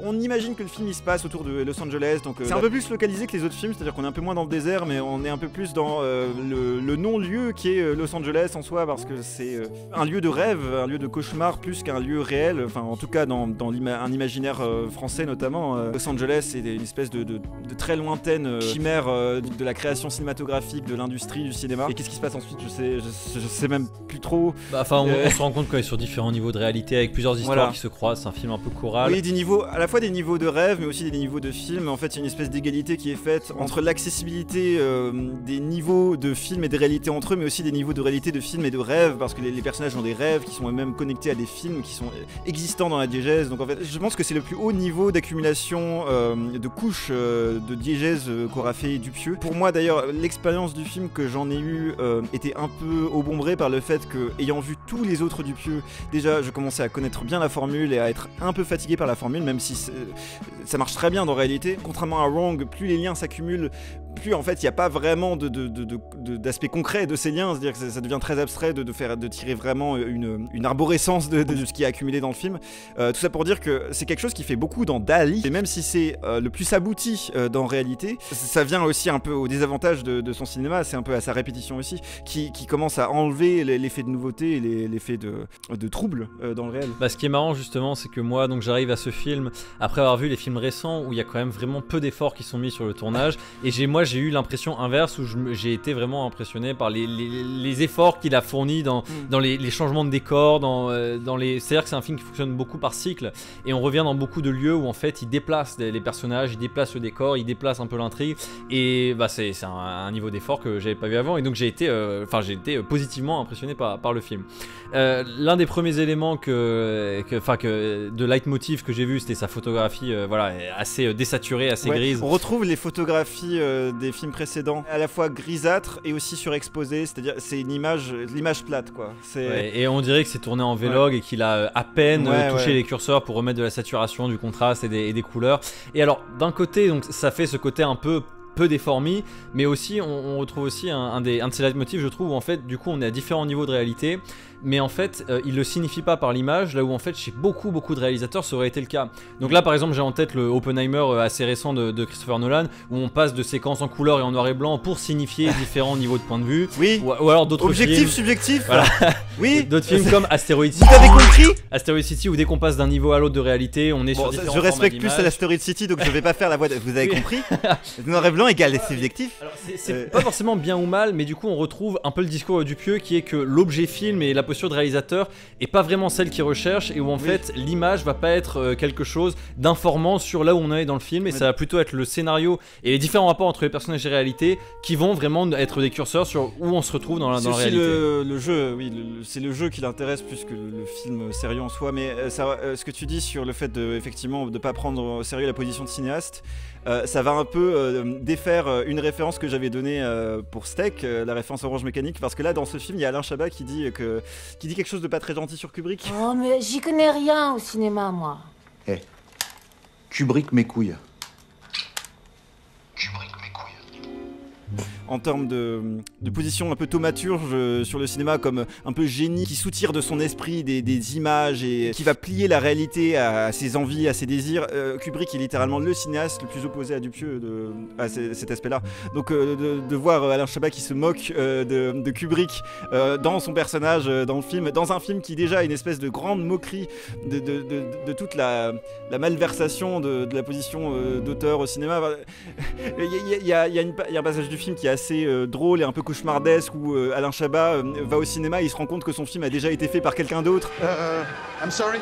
On imagine que le film il se passe autour de Los Angeles, donc c'est un peu plus localisé que les autres films, c'est-à-dire qu'on est un peu moins dans le désert, mais on est un peu plus dans le non-lieu qui est Los Angeles en soi, parce que c'est un lieu de rêve, un lieu de cauchemar plus qu'un lieu réel, enfin en tout cas dans un imaginaire français notamment. Los Angeles est une espèce de très lointaine chimère de la création cinématographique, de l'industrie du cinéma. Et qu'est-ce qui se passe ensuite? Je sais même plus trop. Enfin, on se rend compte qu'on est sur différents niveaux de réalité avec plusieurs histoires qui se croisent. C'est un film un peu choral. Oui, à la fois des niveaux de rêve, mais aussi des niveaux de film. En fait, il y a une espèce d'égalité qui est faite entre l'accessibilité des niveaux de film et des réalités entre eux, mais aussi des niveaux de réalité de film et de rêve, parce que les personnages ont des rêves qui sont eux-mêmes connectés à des films qui sont existants dans la diégèse. Donc en fait, je pense que c'est le plus haut niveau d'accumulation de couches de diégèse qu'aura fait Dupieux. Pour moi d'ailleurs, l'expérience du film que j'en ai eu était un peu obombrée par le fait que, ayant vu tous les autres Dupieux, déjà je commençais à connaître bien la formule et à être un peu fatigué par la formule, même si ça marche très bien dans la réalité. Contrairement à Wrong, plus les liens s'accumulent, plus en fait il n'y a pas vraiment d'aspect concret de ces liens, c'est-à-dire que ça devient très abstrait de tirer vraiment une arborescence de ce qui est accumulé dans le film. Tout ça pour dire que c'est quelque chose qui fait beaucoup dans Dali, et même si c'est le plus abouti dans réalité, ça vient aussi un peu au désavantage de son cinéma, c'est un peu à sa répétition aussi, qui commence à enlever l'effet de nouveauté et l'effet de trouble dans le réel. Ce qui est marrant justement, c'est que moi donc j'arrive à ce film après avoir vu les films récents où il y a quand même vraiment peu d'efforts qui sont mis sur le tournage, et j'ai eu l'impression inverse où j'ai été vraiment impressionné par les efforts qu'il a fournis dans les changements de décor, c'est-à-dire que c'est un film qui fonctionne beaucoup par cycle, et on revient dans beaucoup de lieux où en fait il déplace les personnages, il déplace le décor, il déplace un peu l'intrigue, et c'est un niveau d'effort que j'avais pas vu avant, et donc j'ai été positivement impressionné par le film. L'un des premiers éléments de leitmotiv que j'ai vu, c'était sa photographie assez désaturée, assez grise. On retrouve les photographies des films précédents, à la fois grisâtres et aussi surexposées, c'est-à-dire c'est l'image plate quoi. Et on dirait que c'est tourné en vlog et qu'il a à peine touché les curseurs pour remettre de la saturation, du contraste et des couleurs. Et alors d'un côté, donc ça fait ce côté un peu peu déformé, mais aussi on retrouve aussi un de ces leitmotifs, je trouve, où en fait du coup on est à différents niveaux de réalité, mais en fait il le signifie pas par l'image, là où en fait chez beaucoup de réalisateurs ça aurait été le cas. Donc là par exemple j'ai en tête le Oppenheimer assez récent de Christopher Nolan, où on passe de séquences en couleur et en noir et blanc pour signifier différents niveaux de point de vue, oui. ou alors d'autres objectif, films, subjectif, voilà. Oui, d'autres films comme Asteroid City. Vous avez compris Asteroid City, où dès qu'on passe d'un niveau à l'autre de réalité, on est sur différents je respecte formats plus Asteroid City, donc je vais pas faire la voix de... Vous avez compris. Noir et blanc égale subjectif. Alors c'est pas forcément bien ou mal, mais du coup on retrouve un peu le discours du Dupieux, qui est que l'objet film et la posture de réalisateur est pas vraiment celle qu'il recherche, et où en fait l'image va pas être quelque chose d'informant sur là où on est dans le film, et ça va plutôt être le scénario et les différents rapports entre les personnages et la réalité qui vont vraiment être des curseurs sur où on se retrouve dans la réalité. C'est le jeu, oui, c'est le jeu qui l'intéresse plus que le film sérieux en soi, mais ce que tu dis sur le fait de, effectivement, de pas prendre au sérieux la position de cinéaste, ça va un peu défaire une référence que j'avais donnée pour Steak, la référence Orange Mécanique, parce que là dans ce film il y a Alain Chabat qui dit quelque chose de pas très gentil sur Kubrick. Oh mais j'y connais rien au cinéma moi. Eh, Kubrick mes couilles. En termes de position un peu thaumaturge sur le cinéma, comme un peu génie qui soutire de son esprit des images et qui va plier la réalité à ses envies, à ses désirs. Kubrick est littéralement le cinéaste le plus opposé à Dupieux à cet aspect-là. Donc de voir Alain Chabat qui se moque de Kubrick dans son personnage, dans le film, dans un film qui déjà a une espèce de grande moquerie de toute la malversation de la position d'auteur au cinéma. Il y a un passage du film qui est assez drôle et un peu cauchemardesque où Alain Chabat va au cinéma et il se rend compte que son film a déjà été fait par quelqu'un d'autre. I'm sorry.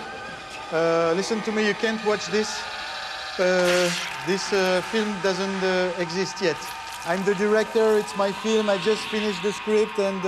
Listen to me, you can't watch this. This film doesn't exist yet. I'm the director, it's my film, I just finished the script and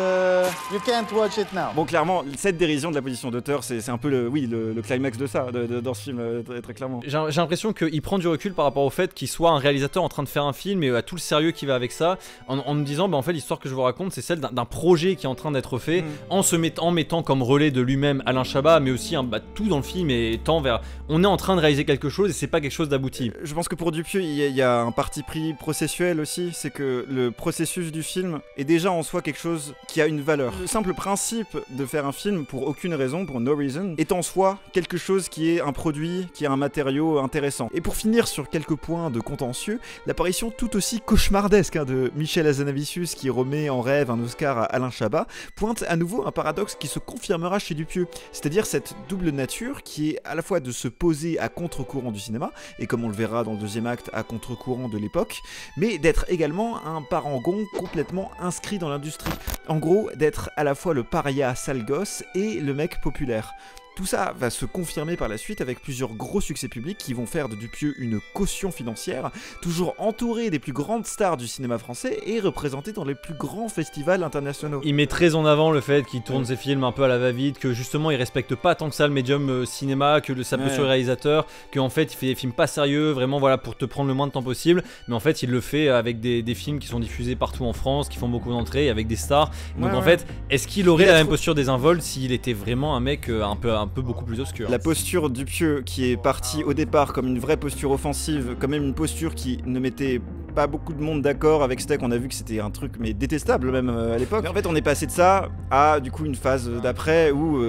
you can't watch it now. Bon, clairement, cette dérision de la position d'auteur, c'est un peu le climax de ça, dans ce film, très clairement. J'ai l'impression qu'il prend du recul par rapport au fait qu'il soit un réalisateur en train de faire un film et à tout le sérieux qui va avec ça, en me disant, bah en fait l'histoire que je vous raconte c'est celle d'un projet qui est en train d'être fait, en mettant comme relais de lui-même Alain Chabat, mais aussi tout dans le film et tend vers, on est en train de réaliser quelque chose et c'est pas quelque chose d'abouti. Je pense que pour Dupieux, il y a un parti pris processuel aussi, c'est que le processus du film est déjà en soi quelque chose qui a une valeur. Le simple principe de faire un film pour aucune raison, pour no reason, est en soi quelque chose qui est un produit, qui est un matériau intéressant. Et pour finir sur quelques points de contentieux, l'apparition tout aussi cauchemardesque de Michel Hazanavicius qui remet en rêve un Oscar à Alain Chabat pointe à nouveau un paradoxe qui se confirmera chez Dupieux, c'est-à-dire cette double nature qui est à la fois de se poser à contre-courant du cinéma, et comme on le verra dans le deuxième acte, à contre-courant de l'époque, mais d'être également un parangon complètement inscrit dans l'industrie. En gros, d'être à la fois le paria sale gosse et le mec populaire. Tout ça va se confirmer par la suite avec plusieurs gros succès publics qui vont faire de Dupieux une caution financière, toujours entouré des plus grandes stars du cinéma français et représenté dans les plus grands festivals internationaux. Il met très en avant le fait qu'il tourne ses films un peu à la va-vite, que justement il respecte pas tant que ça le médium cinéma, que sa posture réalisateur, qu'en fait il fait des films pas sérieux, vraiment voilà pour te prendre le moins de temps possible, mais en fait il le fait avec des films qui sont diffusés partout en France, qui font beaucoup d'entrées, avec des stars. Donc en fait, est-ce qu'il aurait la même posture des Invols s'il était vraiment un mec un peu beaucoup plus obscur? La posture du Dupieux qui est partie au départ comme une vraie posture offensive, quand même une posture qui ne mettait pas beaucoup de monde d'accord avec Steak, on a vu que c'était un truc mais détestable même à l'époque. Mais en fait on est passé de ça à du coup une phase d'après où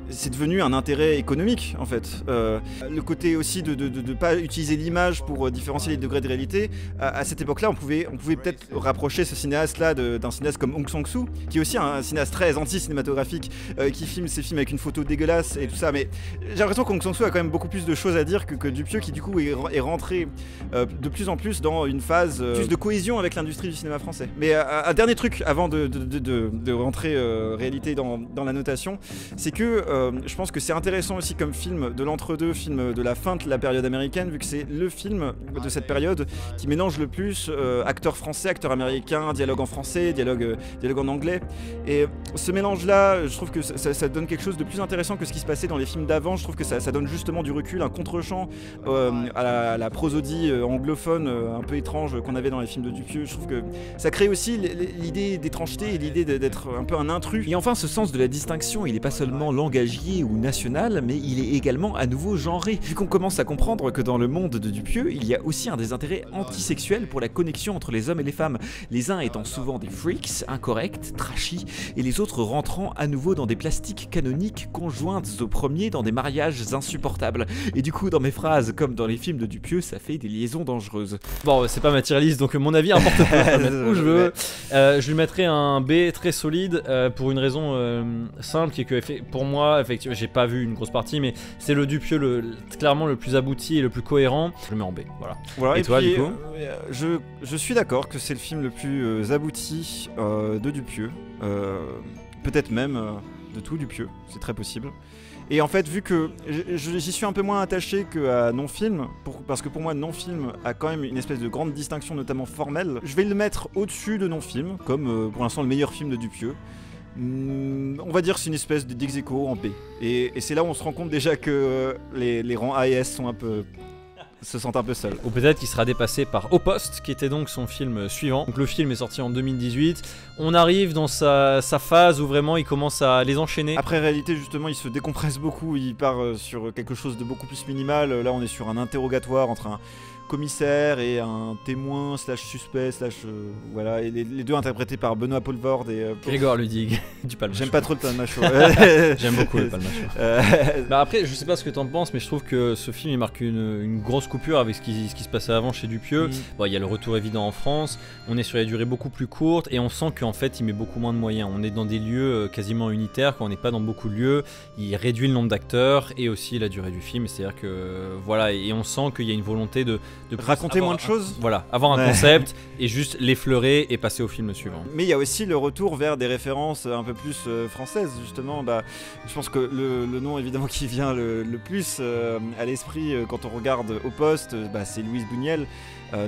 c'est devenu un intérêt économique en fait. Le côté aussi de pas utiliser l'image pour différencier les degrés de réalité, à cette époque là on pouvait peut-être rapprocher ce cinéaste là d'un cinéaste comme Hong Sang-soo qui est aussi un cinéaste très anti-cinématographique, qui filme ses films avec une photo dégueulasse et tout ça, mais j'ai l'impression qu'Hong Sang-soo a quand même beaucoup plus de choses à dire que Dupieux qui du coup est rentré de plus en plus dans une phase plus de cohésion avec l'industrie du cinéma français. Mais un dernier truc avant de rentrer réalité dans la notation, c'est que je pense que c'est intéressant aussi comme film de l'entre-deux, film de la fin de la période américaine, vu que c'est le film de cette période qui mélange le plus acteurs français, acteurs américains, dialogue en français, dialogue en anglais, et ce mélange là je trouve que ça donne quelque chose de plus intéressant que ce qui se passait dans les films d'avant. Je trouve que ça donne justement du recul, un contre-champ à la prosodie anglophone un peu étrange qu'on avait dans les films de Dupieux. Je trouve que ça crée aussi l'idée d'étrangeté et l'idée d'être un peu un intrus. Et enfin, ce sens de la distinction, il n'est pas seulement langagier plagié ou national, mais il est également à nouveau genré, vu qu'on commence à comprendre que dans le monde de Dupieux, il y a aussi un des intérêts antisexuels pour la connexion entre les hommes et les femmes, les uns étant souvent des freaks, incorrects, trashy, et les autres rentrant à nouveau dans des plastiques canoniques conjointes au premier dans des mariages insupportables. Et du coup, dans mes phrases, comme dans les films de Dupieux, ça fait des liaisons dangereuses. Bon, c'est pas ma tier list, donc mon avis importe peu, je peux le mettre où je veux. Je lui mettrai un B très solide pour une raison simple, qui est que pour moi, effectivement, j'ai pas vu une grosse partie, mais c'est le Dupieux clairement le plus abouti et le plus cohérent. Je le mets en B, voilà. Et toi, puis, du coup je suis d'accord que c'est le film le plus abouti de Dupieux, peut-être même de tout Dupieux, c'est très possible. Et en fait, vu que j'y suis un peu moins attaché qu'à Non-Film, parce que pour moi, Non-Film a quand même une espèce de grande distinction, notamment formelle, je vais le mettre au-dessus de Non-Film, comme pour l'instant le meilleur film de Dupieux. On va dire que c'est une espèce d'ex-aequo en B. Et c'est là où on se rend compte déjà que les rangs A et S sont se sentent un peu seuls. Ou peut-être qu'il sera dépassé par Au Poste, qui était donc son film suivant. Donc le film est sorti en 2018. On arrive dans sa phase où vraiment il commence à les enchaîner. Après, réalité, justement, il se décompresse beaucoup. Il part sur quelque chose de beaucoup plus minimal. Là, on est sur un interrogatoire entre un commissaire et un témoin slash suspect slash voilà, et les deux interprétés par Benoît Poelvoorde et Grégoire Ludig du Palmachot. J'aime pas trop le Palmachot. J'aime beaucoup le Palmachot. Bah après, je sais pas ce que t'en penses, mais je trouve que ce film il marque une grosse coupure avec ce qui se passait avant chez Dupieux. Bon, il y a le retour évident en France, on est sur des durées beaucoup plus courtes et on sent qu'en fait il met beaucoup moins de moyens. On est dans des lieux quasiment unitaires, quand on n'est pas dans beaucoup de lieux. Il réduit le nombre d'acteurs et aussi la durée du film, c'est-à-dire que voilà, et on sent qu'il y a une volonté de raconter moins de choses. Voilà, avoir un concept et juste l'effleurer et passer au film suivant. Mais il y a aussi le retour vers des références un peu plus françaises, justement. Bah, je pense que le nom évidemment qui vient le plus à l'esprit quand on regarde Au Poste, c'est Louise Bouniel.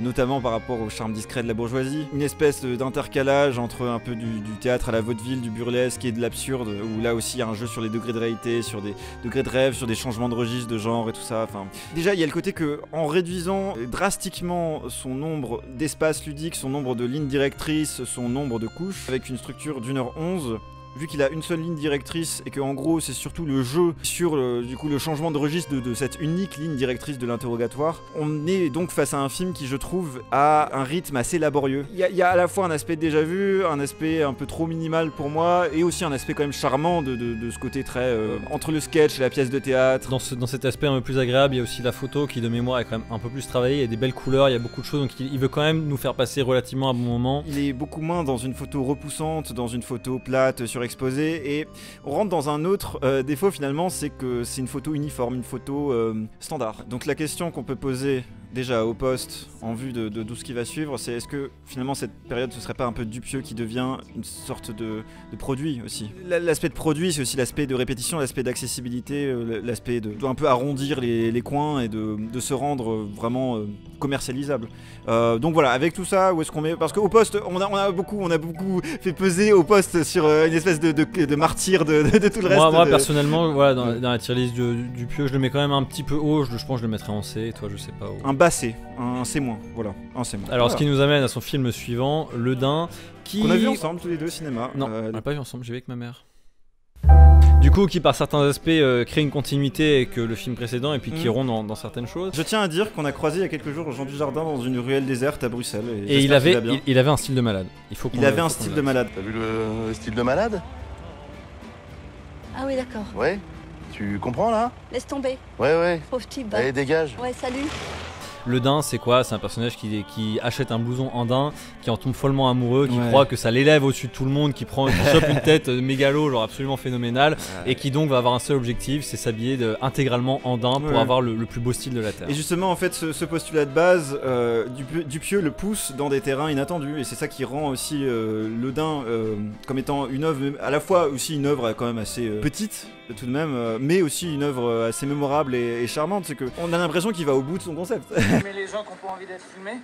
Notamment par rapport au charme discret de la bourgeoisie. Une espèce d'intercalage entre un peu du théâtre à la vaudeville, du burlesque et de l'absurde, où là aussi il y a un jeu sur les degrés de réalité, sur des degrés de rêve, sur des changements de registre, de genre et tout ça. Enfin, déjà il y a le côté que en réduisant drastiquement son nombre d'espaces ludiques, son nombre de lignes directrices, son nombre de couches, avec une structure d'1h11, vu qu'il a une seule ligne directrice et que en gros c'est surtout le jeu sur du coup le changement de registre de cette unique ligne directrice de l'interrogatoire, on est donc face à un film qui je trouve a un rythme assez laborieux. Il y a à la fois un aspect déjà vu, un aspect un peu trop minimal pour moi et aussi un aspect quand même charmant de ce côté très entre le sketch et la pièce de théâtre. Dans cet aspect un peu plus agréable, il y a aussi la photo qui de mémoire est quand même un peu plus travaillée, il y a des belles couleurs, il y a beaucoup de choses, donc il veut quand même nous faire passer relativement un bon moment. Il est beaucoup moins dans une photo repoussante, dans une photo plate, surexposée, et on rentre dans un autre défaut finalement, c'est que c'est une photo uniforme, une photo standard. Donc la question qu'on peut poser déjà Au Poste en vue de tout ce qui va suivre, c'est est-ce que finalement cette période ce serait pas un peu Dupieux qui devient une sorte de produit aussi. L'aspect de produit, c'est aussi l'aspect de répétition, l'aspect d'accessibilité, l'aspect de un peu arrondir les coins et de se rendre vraiment commercialisable. Donc voilà, avec tout ça, où est-ce qu'on met, parce qu'Au Poste on a beaucoup fait peser Au Poste sur une espèce de martyr de tout le reste. Moi personnellement, voilà, dans la tier list du Dupieux, je le mets quand même un petit peu haut, je pense que je le mettrais en C, et toi je sais pas où. Un bas C, un C-, voilà, un C-. Alors ce qui nous amène à son film suivant, Le Dain, qu'on a vu ensemble tous les deux au cinéma. Non, on l'a pas vu ensemble, j'ai vu avec ma mère. Du coup, qui par certains aspects crée une continuité avec le film précédent et puis qui rompt dans certaines choses. Je tiens à dire qu'on a croisé il y a quelques jours Jean Dujardin dans une ruelle déserte à Bruxelles. Et il avait un style de malade. Il avait un style de malade. T'as vu le style de malade? Ah oui, d'accord. Ouais. Tu comprends là? Laisse tomber. Ouais. Pauvre type. Allez, dégage. Ouais, salut. Le Dain, c'est quoi? C'est un personnage qui achète un blouson andin, qui en tombe follement amoureux, qui croit que ça l'élève au-dessus de tout le monde, qui chope une tête mégalo, genre absolument phénoménale, et qui donc va avoir un seul objectif, c'est s'habiller intégralement andin pour avoir le plus beau style de la Terre. Et justement, en fait, ce postulat de base, Dupieux le pousse dans des terrains inattendus, et c'est ça qui rend aussi Le Dain comme étant une œuvre, à la fois aussi une œuvre quand même assez petite, tout de même, mais aussi une œuvre assez mémorable et charmante. C'est qu'on a l'impression qu'il va au bout de son concept. Mais les gens qui n'ont pas envie d'être filmés,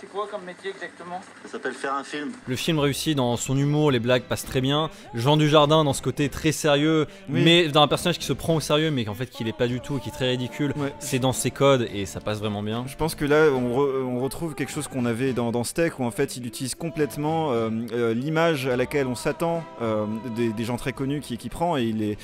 C'est quoi comme métier exactement? Ça s'appelle faire un film. Le film réussit dans son humour, les blagues passent très bien. Jean Dujardin dans ce côté très sérieux, Oui. mais dans un personnage qui se prend au sérieux, mais qu'en fait qui l'est pas du tout, qui est très ridicule. Ouais. C'est dans ses codes et ça passe vraiment bien. Je pense que là, on retrouve quelque chose qu'on avait dans Steak, où en fait, il utilise complètement l'image à laquelle on s'attend des gens très connus qui prend, et il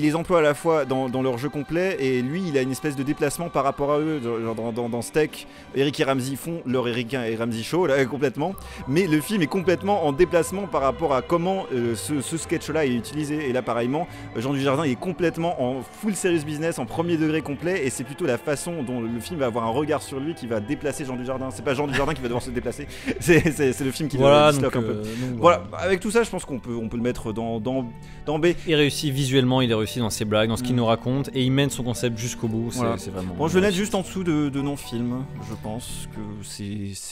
les emploie à la fois dans leur jeu complet, et lui, il a une espèce de déplacement par rapport à eux. Genre dans Steak, Eric et Ramsey font leur Eric et Ramsey show, là, complètement, mais le film est complètement en déplacement par rapport à comment ce sketch-là est utilisé. Et là, pareillement, Jean Dujardin est complètement en full serious business, en premier degré complet, et c'est plutôt la façon dont le film va avoir un regard sur lui qui va déplacer Jean Dujardin. C'est pas Jean Dujardin qui va devoir se déplacer, c'est le film qui Voilà, le disloque un peu. Voilà, avec tout ça, je pense qu'on peut le mettre dans B. Il réussit visuellement, il est réussi dans ses blagues, dans ce qu'il nous raconte, et il mène son concept jusqu'au bout. Voilà. C'est vraiment. Bon, je vais mettre juste en dessous de non-film. Je pense que c'est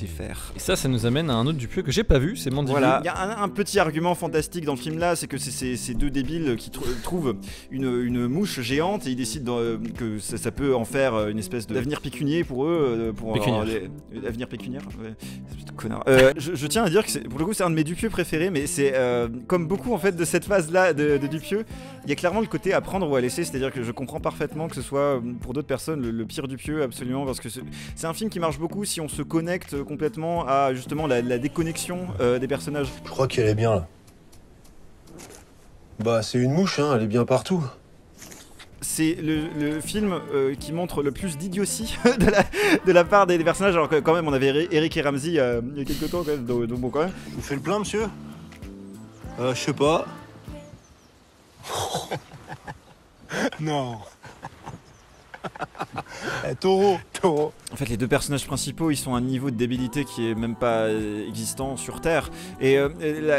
faire. Et ça nous amène à un autre Dupieux que j'ai pas vu, c'est Mandibule. Voilà, il y a un petit argument fantastique dans le film là, c'est que c'est ces deux débiles qui trouvent une mouche géante, et ils décident que ça peut en faire une espèce d'avenir pécunier pour eux. Avenir pécuniaire, ouais, c'est connard. Je tiens à dire que pour le coup c'est un de mes Dupieux préférés, mais c'est comme beaucoup en fait de cette phase là de Dupieux, il y a clairement le côté à prendre ou à laisser, c'est-à-dire que je comprends parfaitement que ce soit pour d'autres personnes le pire Dupieux, absolument, parce que c'est un film qui marche beaucoup si on se connecte complètement à justement la déconnexion des personnages. Je crois qu'elle est bien là. Bah c'est une mouche, hein, elle est bien partout. C'est le film qui montre le plus d'idiotie de la part des personnages, alors que quand même on avait Eric et Ramsey il y a quelques temps quand même, donc bon quand même. Vous faites le plein, monsieur? Je sais pas. Non. Taureau. En fait, les deux personnages principaux, ils sont à un niveau de débilité qui est même pas existant sur Terre. Et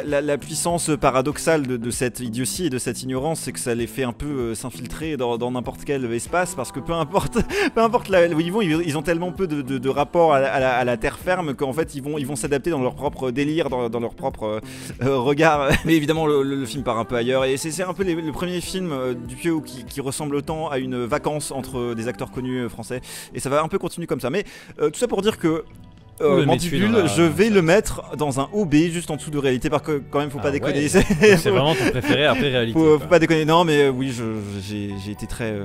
la puissance paradoxale de cette idiotie et de cette ignorance, c'est que ça les fait un peu s'infiltrer dans n'importe quel espace, parce que peu importe là où ils vont, ils ont tellement peu de rapport à la terre ferme qu'en fait ils vont s'adapter dans leur propre délire, dans leur propre regard. Mais évidemment, le film part un peu ailleurs, et c'est un peu le premier film Dupieux qui ressemble autant à une vacance entre des acteurs connus français, et ça va un peu continuer comme ça. Mais tout ça pour dire que Mandibule, je vais le mettre dans un OB juste en dessous de Réalité, parce que quand même faut pas déconner. Ouais. C'est vraiment ton préféré après Réalité. Faut pas déconner, non mais oui, j'ai été très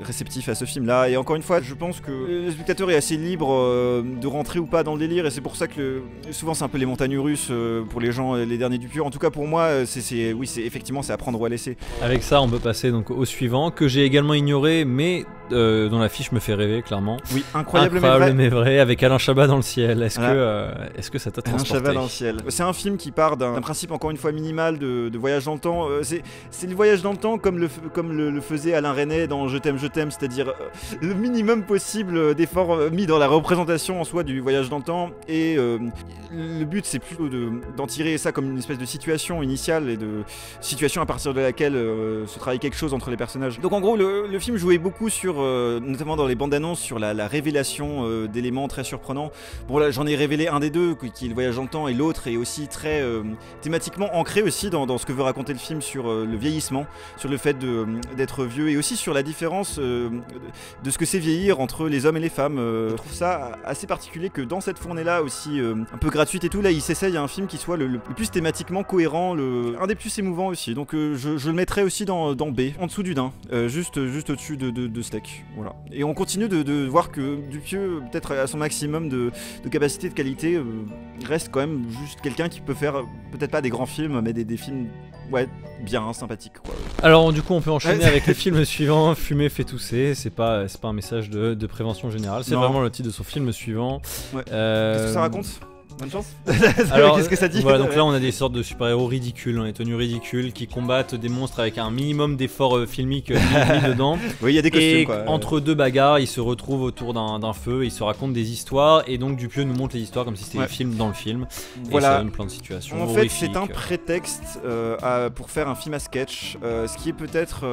réceptif à ce film là, et encore une fois je pense que le spectateur est assez libre de rentrer ou pas dans le délire, et c'est pour ça que souvent c'est un peu les montagnes russes pour les gens, les derniers Dupieux. En tout cas pour moi c'est effectivement c'est à prendre ou à laisser. Avec ça on peut passer donc au suivant, que j'ai également ignoré, mais dont l'affiche me fait rêver clairement. Oui, incroyable mais vrai, avec Alain Chabat dans le ciel. Est-ce que ça t'a transporté? Alain Chabat dans le ciel. C'est un film qui part d'un principe encore une fois minimal de voyage dans le temps. C'est le voyage dans le temps comme le faisait Alain Resnais dans Je t'aime, c'est-à-dire le minimum possible d'efforts mis dans la représentation en soi du voyage dans le temps, et le but c'est plutôt d'en tirer ça comme une espèce de situation initiale, et de situation à partir de laquelle se travaille quelque chose entre les personnages. Donc en gros le film jouait beaucoup sur, notamment dans les bandes annonces, sur la révélation d'éléments très surprenants. Bon là j'en ai révélé un des deux qui est le voyage dans le temps, et l'autre est aussi très thématiquement ancré aussi dans ce que veut raconter le film sur le vieillissement, sur le fait d'être vieux, et aussi sur la différence de ce que c'est vieillir entre les hommes et les femmes. Je trouve ça assez particulier que dans cette fournée là aussi un peu gratuite et tout, là il s'essaye à un film qui soit le plus thématiquement cohérent, un des plus émouvants aussi. Donc je le mettrais aussi dans B, en dessous du Dain, juste au-dessus de Steak. Voilà. Et on continue de voir que Dupieux, peut-être à son maximum de capacité, de qualité, reste quand même juste quelqu'un qui peut faire peut-être pas des grands films, mais des films bien sympathiques quoi. Alors du coup on peut enchaîner avec le film suivant, Fumer fait tousser. C'est pas un message de prévention générale, c'est vraiment le titre de son film suivant. Qu'est-ce que ça raconte? Bonne chance. Alors, qu'est-ce que ça dit? Voilà, donc là on a des sortes de super-héros ridicules, dans les tenues ridicules, qui combattent des monstres avec un minimum d'efforts filmiques mis dedans. Oui, il y a des costumes, et quoi. Entre deux bagarres, ils se retrouvent autour d'un feu, ils se racontent des histoires, et donc Dupieux nous montre les histoires comme si c'était des films dans le film. Voilà. Et ça donne plein de situations. En fait, c'est un prétexte pour faire un film à sketch, ce qui est peut-être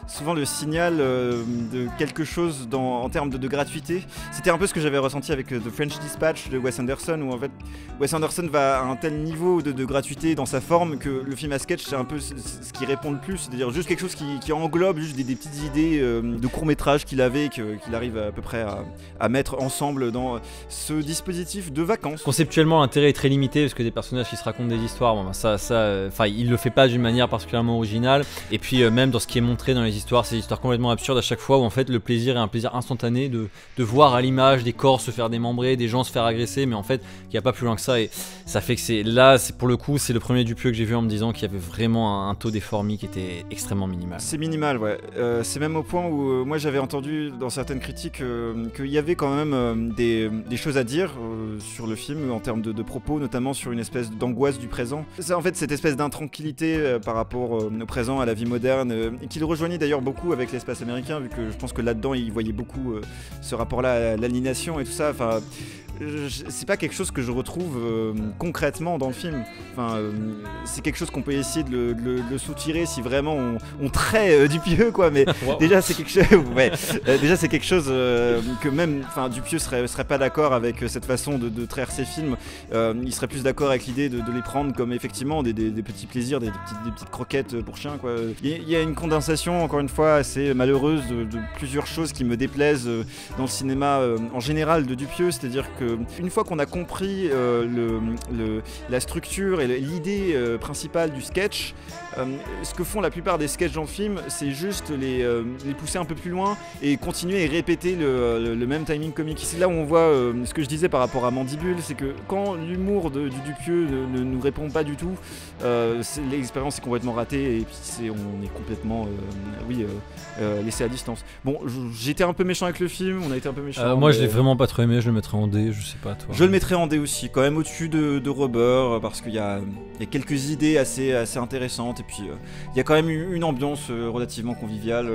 souvent le signal de quelque chose en termes de gratuité. C'était un peu ce que j'avais ressenti avec The French Dispatch de Wes Anderson, où en fait Wes Anderson va à un tel niveau de gratuité dans sa forme que le film à sketch c'est un peu ce qui répond le plus, c'est-à-dire juste quelque chose qui englobe juste des petites idées de court-métrage qu'il avait, qu'il arrive à peu près à mettre ensemble dans ce dispositif de vacances. Conceptuellement, l'intérêt est très limité parce que des personnages qui se racontent des histoires, il le fait pas d'une manière particulièrement originale. Et puis même dans ce qui est montré dans les histoires, c'est des histoires complètement absurdes à chaque fois où en fait le plaisir est un plaisir instantané de voir à l'image des corps se faire démembrer, des gens se faire agresser, mais en fait il n'y a pas plus loin que ça. Et ça fait que c'est pour le coup c'est le premier Dupieux que j'ai vu en me disant qu'il y avait vraiment un taux d'efformie qui était extrêmement minimal. C'est minimal, ouais. C'est même au point où moi j'avais entendu dans certaines critiques qu'il y avait quand même des choses à dire sur le film en termes de propos, notamment sur une espèce d'angoisse du présent. C'est en fait cette espèce d'intranquillité par rapport au présent, à la vie moderne, et qu'il rejoignait d'ailleurs beaucoup avec l'espace américain, vu que je pense que là-dedans il voyait beaucoup ce rapport-là à l'aliénation et tout ça. Enfin, c'est pas quelque chose que je retrouve concrètement dans le film. Enfin, c'est quelque chose qu'on peut essayer de le soutirer si vraiment on traite Dupieux, quoi. Mais wow. Déjà c'est quelque chose, ouais. Déjà c'est quelque chose que même, enfin, Dupieux serait pas d'accord avec cette façon de traire ses films. Il serait plus d'accord avec l'idée de les prendre comme effectivement des petits plaisirs, des petites croquettes pour chiens, quoi. Il y a une condensation, encore une fois, assez malheureuse de plusieurs choses qui me déplaisent dans le cinéma en général de Dupieux, c'est-à-dire que une fois qu'on a compris la structure et l'idée principale du sketch, ce que font la plupart des sketchs dans le film, c'est juste les pousser un peu plus loin et continuer et répéter le même timing comique. C'est là où on voit ce que je disais par rapport à Mandibule, c'est que quand l'humour du Dupieux ne nous répond pas du tout, l'expérience est complètement ratée et puis on est complètement laissé à distance. Bon, j'étais un peu méchant avec le film, on a été un peu méchant. Moi je l'ai vraiment pas trop aimé, je le mettrais en D, je sais pas toi. Je le mettrais en D aussi, quand même au-dessus de Rubber, parce qu'il y a quelques idées assez intéressantes, et puis il y a quand même une ambiance relativement conviviale,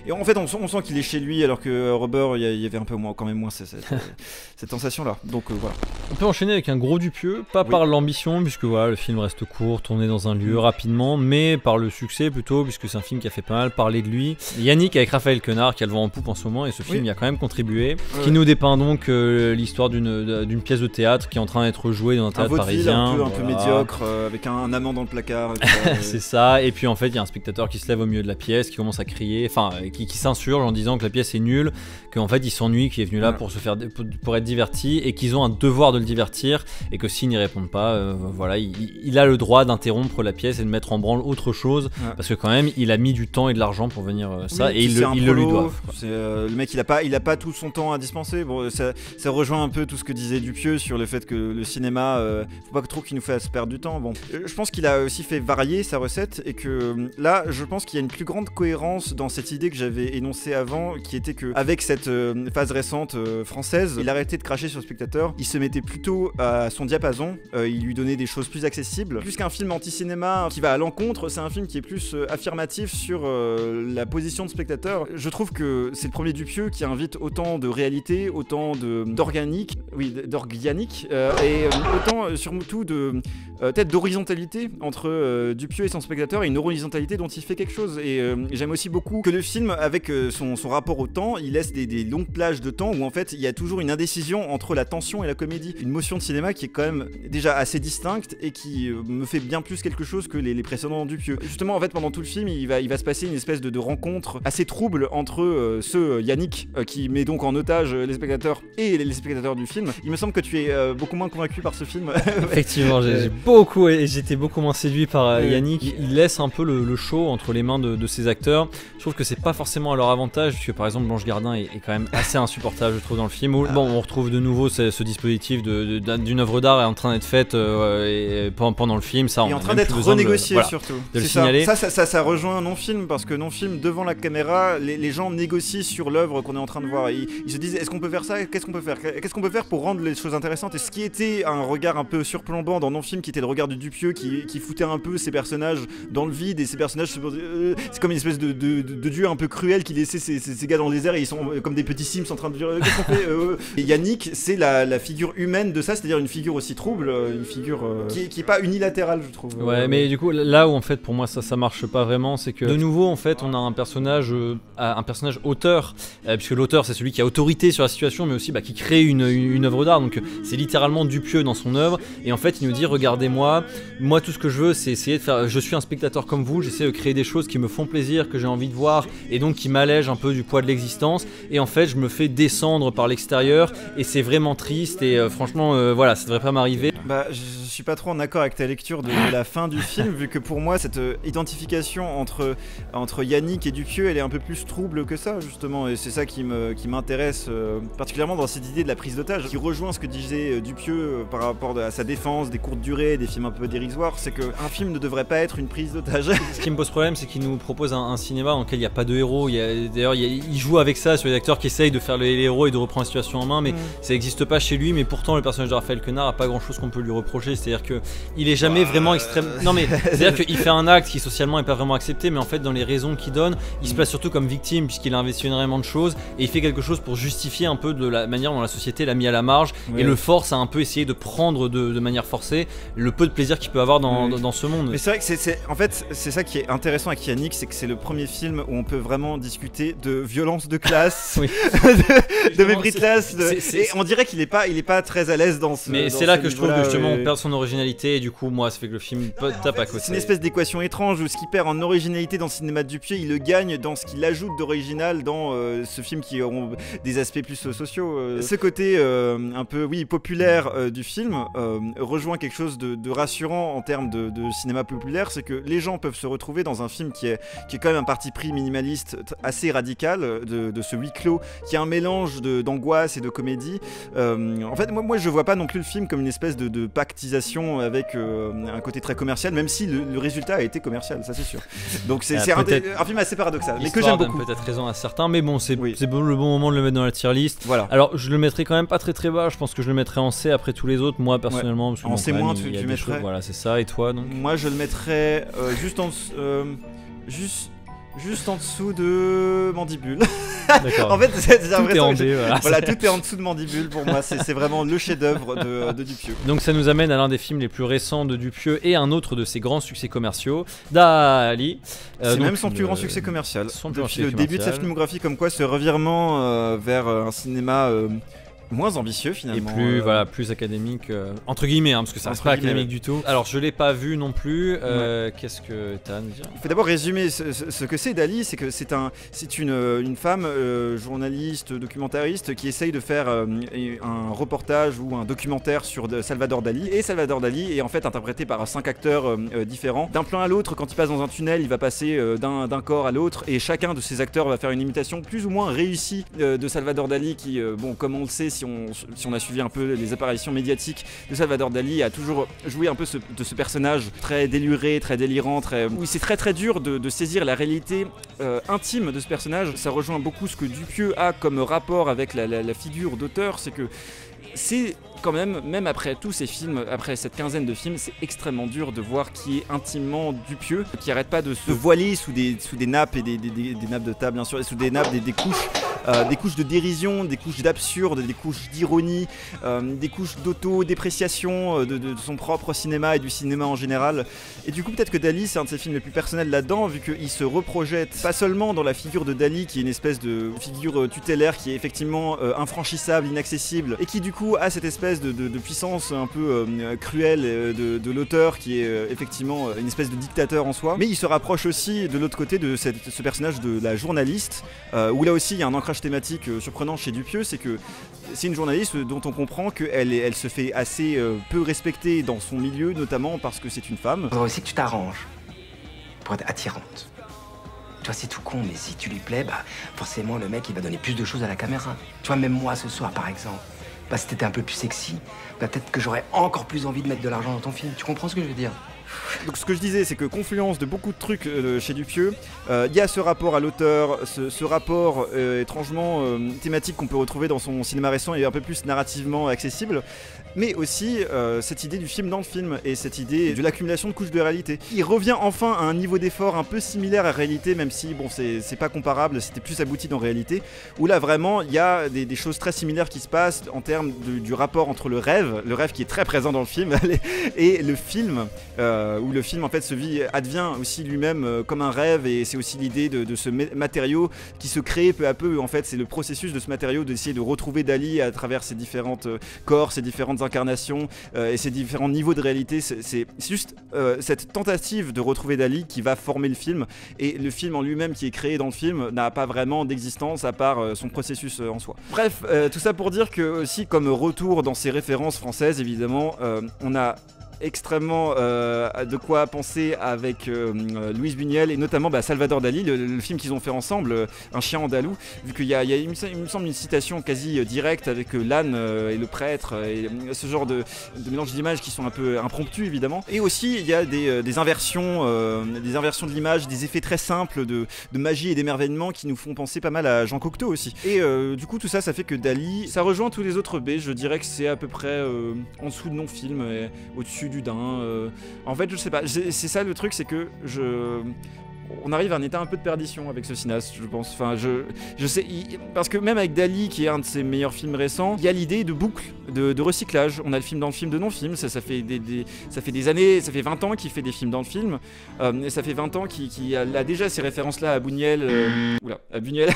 et en fait on sent qu'il est chez lui, alors que Rubber il y avait un peu quand même moins cette sensation-là. Donc voilà. On peut enchaîner avec un gros Dupieux, pas par l'ambition, puisque voilà, le film reste court, tourné dans un lieu rapidement, mais par le succès plutôt, puisque c'est un film qui a fait pas mal parler de lui. Yannick avec Raphaël Quenard qui a le vent en poupe en ce moment, et ce film y a quand même contribué, qui nous dépeint donc l'histoire d'une pièce de théâtre qui est en train d'être jouée dans un théâtre parisien. Un peu médiocre, avec un amant dans le placard. C'est ça, et puis en fait il y a un spectateur qui se lève au milieu de la pièce, qui commence à crier, enfin qui s'insurge en disant que la pièce est nulle, qu'en fait il s'ennuie, qu'il est venu là pour être diverti, et qu'ils ont un devoir de le divertir, et que s'ils n'y répondent pas, voilà, il a le droit d'interrompre la pièce et de mettre en branle autre chose, parce que quand même il a mis du temps et de l'argent pour venir ça, et il le lui doit. Le mec il a pas tout son temps à dispenser. Bon, ça rejoint un peu tout ce que disait Dupieux sur le fait que le cinéma, faut pas trop qu'il nous fasse perdre du temps. Bon, je pense qu'il a aussi fait varier sa recette, et que là, je pense qu'il y a une plus grande cohérence dans cette idée que j'avais énoncée avant, qui était que avec cette phase récente française, il arrêtait de cracher sur le spectateur, il se mettait plutôt à son diapason, il lui donnait des choses plus accessibles. Plus qu'un film anti-cinéma qui va à l'encontre, c'est un film qui est plus affirmatif sur la position de spectateur. Je trouve que c'est le premier Dupieux qui invite autant de réalité, autant d'organique, et autant surtout peut-être d'horizontalité entre Dupieux et son spectateur, et une horizontalité dont il fait quelque chose. Et j'aime aussi beaucoup que le film, avec son rapport au temps, il laisse des longues plages de temps où en fait il y a toujours une indécision entre la tension et la comédie, une motion de cinéma qui est quand même déjà assez distincte et qui me fait bien plus quelque chose que les précédents Dupieux. Justement, en fait, pendant tout le film, il va se passer une espèce de rencontre assez trouble entre Yannick qui met donc en otage les spectateurs et les spectateurs du film. Il me semble que tu es beaucoup moins convaincu par ce film. Effectivement, j'étais beaucoup moins séduit par Yannick. Il laisse un peu le show entre les mains de ses acteurs. Je trouve que c'est pas forcément à leur avantage, puisque par exemple Blanche Gardin est quand même assez insupportable, je trouve, dans le film. Bon, on retrouve de nouveau ce dispositif d'une œuvre d'art est en train d'être faite pendant le film. Ça, on est en train d'être renégocié, surtout. De le signaler. Ça rejoint un non-film, parce que non-film, devant la caméra, les gens négocient sur l'œuvre qu'on est en train de voir. Ils se disent, est-ce qu'on peut faire ça ? Qu'est-ce qu'on peut faire ? Qu'est-ce qu'on peut faire pour rendre les choses intéressantes ? Et ce qui était un regard un peu surplombant dans non-film, qui était le regard de Dupieux, qui foutait un peu ses personnages dans le vide, et ces personnages, c'est comme une espèce de dieu un peu cruel qui laissait ces gars dans le désert, et ils sont comme des petits Sims en train de dire qu'est-ce qu'on fait Et Yannick, c'est la figure humaine de ça, c'est-à-dire une figure aussi trouble, une figure qui est pas unilatérale, je trouve. Ouais, mais du coup, là où en fait pour moi ça marche pas vraiment, c'est que de nouveau en fait on a un personnage auteur, puisque l'auteur c'est celui qui a autorité sur la situation, mais aussi qui crée une une œuvre d'art, donc c'est littéralement Dupieux dans son œuvre. Et en fait il nous dit regardez-moi, moi tout ce que je veux c'est essayer de faire, je suis un spectateur comme vous, j'essaie de créer des choses qui me font plaisir, que j'ai envie de voir et donc qui m'allègent un peu du poids de l'existence, et en fait je me fais descendre par l'extérieur et c'est vraiment triste et franchement voilà, ça devrait pas m'arriver. Bah je suis pas trop en accord avec ta lecture de la fin du film, vu que pour moi cette identification entre Yannick et Dupieux elle est un peu plus trouble que ça justement, et c'est ça qui m'intéresse particulièrement dans cette idée de la prise d'otage, qui rejoint ce que disait Dupieux par rapport à sa défense des courtes durées, des films un peu dérisoires, c'est qu'un film ne devrait pas être une prise d'otage. Ce qui me pose problème, c'est qu'il nous propose un cinéma dans lequel il n'y a pas de héros. D'ailleurs il joue avec ça sur les acteurs qui essayent de faire les héros et de reprendre la situation en main, mais ça n'existe pas chez lui. Mais pourtant le personnage de Raphaël Quenard a pas grand chose qu'on peut lui reprocher, c'est-à-dire que il est jamais vraiment extrême. Non mais c'est-à-dire qu'il fait un acte qui socialement est pas vraiment accepté, mais en fait dans les raisons qu'il donne, il se place surtout comme victime puisqu'il a investi énormément de choses et il fait quelque chose pour justifier un peu de la manière dont la société l'a mis à la marge et le force à un peu essayer de prendre de manière forcée le peu de plaisir qu'il peut avoir dans ce monde. Mais c'est vrai que en fait c'est ça qui est intéressant avec Yannick, c'est que c'est le premier film où on peut vraiment discuter de violence de classe, de mépris de classe, et on dirait qu'il est pas très à l'aise dans ce. Mais c'est là que je trouve que justement on perd son originalité et du coup moi ça fait que le film tape à côté. C'est une espèce d'équation étrange où ce qu'il perd en originalité dans le cinéma de Dupieux, il le gagne dans ce qu'il ajoute d'original dans ce film qui auront des aspects plus sociaux. Ce côté un peu populaire du film rejoint quelque chose de rassurant en termes de cinéma populaire, c'est que les gens peuvent se retrouver dans un film qui est quand même un parti pris minimaliste assez radical de ce huis clos, qui est un mélange d'angoisse et de comédie. En fait moi je vois pas non plus le film comme une espèce de pactisation avec un côté très commercial, même si le résultat a été commercial, ça c'est sûr. Donc c'est un film assez paradoxal, mais que j'aime beaucoup. Peut-être raison à certains, mais bon c'est le bon moment de le mettre dans la tier list. Voilà. Alors je le mettrai quand même pas très bas, je pense que je le mettrai en C après tous les autres, moi personnellement. Parce que en C- tu mettrais. Voilà c'est ça, et toi donc? Moi je le mettrais juste en dessous de Mandibule. D'accord. En fait, c'est tout est en D, voilà, tout est en dessous de Mandibule pour moi. C'est vraiment le chef-d'œuvre de Dupieux. Donc ça nous amène à l'un des films les plus récents de Dupieux et un autre de ses grands succès commerciaux, Dali. C'est même son plus grand succès commercial. Depuis le début de sa filmographie, comme quoi ce revirement vers un cinéma moins ambitieux finalement, et plus académique entre guillemets, parce que ça reste pas académique du tout. Alors je l'ai pas vu non plus. Qu'est-ce que t'as à nous dire? Il faut d'abord résumer ce que c'est Dali. C'est que c'est une femme journaliste, documentariste qui essaye de faire un reportage ou un documentaire sur Salvador Dali. Et Salvador Dali est en fait interprété par 5 acteurs différents. D'un plan à l'autre, quand il passe dans un tunnel, il va passer d'un corps à l'autre, et chacun de ces acteurs va faire une imitation plus ou moins réussie de Salvador Dali, qui comme on le sait, si on a suivi un peu les apparitions médiatiques de Salvador Dali, a toujours joué un peu de ce personnage très déluré, très délirant, où c'est très dur de saisir la réalité intime de ce personnage. Ça rejoint beaucoup ce que Dupieux a comme rapport avec la figure d'auteur, c'est que c'est quand même après tous ces films, après cette quinzaine de films, c'est extrêmement dur de voir qui est intimement Dupieux, qui arrête pas de se voiler sous des nappes et des nappes de table bien sûr, et sous des nappes, des couches de dérision, des couches d'absurde, des couches d'ironie, des couches d'auto-dépréciation de son propre cinéma et du cinéma en général. Et du coup peut-être que Dali c'est un de ses films les plus personnels là-dedans, vu qu'il se reprojette pas seulement dans la figure de Dali, qui est une espèce de figure tutélaire qui est effectivement infranchissable, inaccessible, et qui du coup a cette espèce de puissance un peu cruelle de l'auteur, qui est effectivement une espèce de dictateur en soi. Mais il se rapproche aussi de l'autre côté de ce personnage de la journaliste, où là aussi il y a un ancrage thématique surprenant chez Dupieux, c'est que c'est une journaliste dont on comprend qu'elle se fait assez peu respecter dans son milieu, notamment parce que c'est une femme. Il faudrait aussi que tu t'arranges pour être attirante. Tu vois, c'est tout con, mais si tu lui plais, forcément le mec il va donner plus de choses à la caméra. Tu vois, même moi ce soir par exemple, si t'étais un peu plus sexy, peut-être que j'aurais encore plus envie de mettre de l'argent dans ton film. Tu comprends ce que je veux dire? Donc ce que je disais, c'est que confluence de beaucoup de trucs chez Dupieux, il y a ce rapport à l'auteur, ce rapport étrangement thématique qu'on peut retrouver dans son cinéma récent et un peu plus narrativement accessible, mais aussi cette idée du film dans le film et cette idée de l'accumulation de couches de réalité. Il revient enfin à un niveau d'effort un peu similaire à la réalité, même si bon c'est pas comparable, c'était plus abouti dans réalité, où là vraiment il y a des choses très similaires qui se passent en termes du rapport entre le rêve qui est très présent dans le film, et le film. où le film en fait advient aussi lui-même comme un rêve, et c'est aussi l'idée de ce matériau qui se crée peu à peu. En fait, c'est le processus de ce matériau d'essayer de retrouver Dali à travers ses différentes corps, ses différentes incarnations et ses différents niveaux de réalité. C'est juste cette tentative de retrouver Dali qui va former le film, et le film en lui-même qui est créé dans le film n'a pas vraiment d'existence à part son processus en soi. Bref, tout ça pour dire que aussi, comme retour dans ces références françaises, évidemment, on a extrêmement de quoi penser avec Louise Buñuel et notamment Salvador Dali, le film qu'ils ont fait ensemble, Un chien andalou, vu qu'il y a il me semble une citation quasi directe avec l'âne et le prêtre et ce genre de mélange d'images qui sont un peu impromptus évidemment, et aussi il y a des inversions de l'image, des effets très simples de magie et d'émerveillement qui nous font penser pas mal à Jean Cocteau aussi, et du coup tout ça fait que Dali, ça rejoint tous les autres B. Je dirais que c'est à peu près en dessous de non-film et au-dessus du Dain. En fait, je sais pas, c'est ça le truc, c'est que on arrive à un état un peu de perdition avec ce cinéaste, je pense. Enfin, je sais, parce que même avec Dali, qui est un de ses meilleurs films récents, il y a l'idée de boucle, de recyclage. On a le film dans le film de non-film, ça fait des années, ça fait 20 ans qu'il fait des films dans le film, et ça fait 20 ans qu'il a déjà ces références-là à Buñuel. À Buñuel.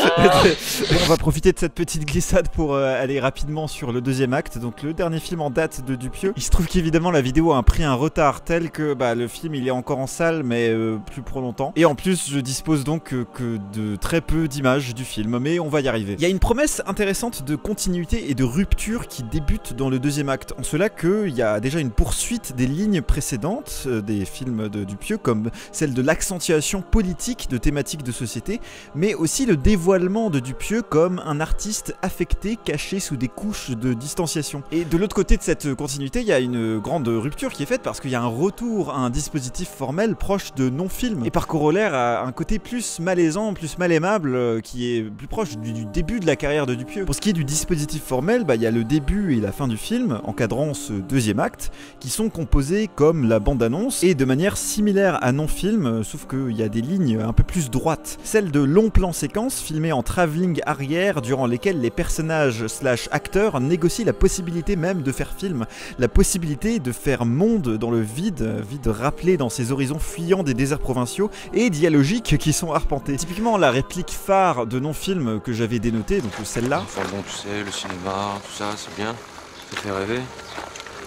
On va profiter de cette petite glissade pour aller rapidement sur le deuxième acte, donc le dernier film en date de Dupieux. Il se trouve qu'évidemment la vidéo a pris un retard tel que le film il est encore en salle, mais plus pour longtemps. Et en plus, je dispose donc que de très peu d'images du film, mais on va y arriver. Il y a une promesse intéressante de continuité et de rupture qui débute dans le deuxième acte, en cela qu'il y a déjà une poursuite des lignes précédentes des films de Dupieux, comme celle de l'accentuation politique de thématiques de société, mais aussi le dévoilement de Dupieux comme un artiste affecté, caché sous des couches de distanciation. Et de l'autre côté de cette continuité, il y a une grande rupture qui est faite parce qu'il y a un retour à un dispositif formel proche de non-film, et par corollaire à un côté plus malaisant, plus mal aimable, qui est plus proche du début de la carrière de Dupieux. Pour ce qui est du dispositif formel, il y a le début et la fin du film, encadrant ce deuxième acte, qui sont composés comme la bande-annonce, et de manière similaire à non-film, sauf qu'il y a des lignes un peu plus droites. Celles de longs plans séquences, filmés en travelling arrière, durant lesquels les personnages / acteurs négocient la possibilité même de faire film, la possibilité de faire monde dans le vide rappelé dans ces horizons fuyants des déserts provinciaux et dialogiques qui sont arpentés. Typiquement la réplique phare de non-film que j'avais dénotée, donc celle-là. Enfin bon, tu sais, le cinéma, tout ça, c'est bien, ça fait rêver.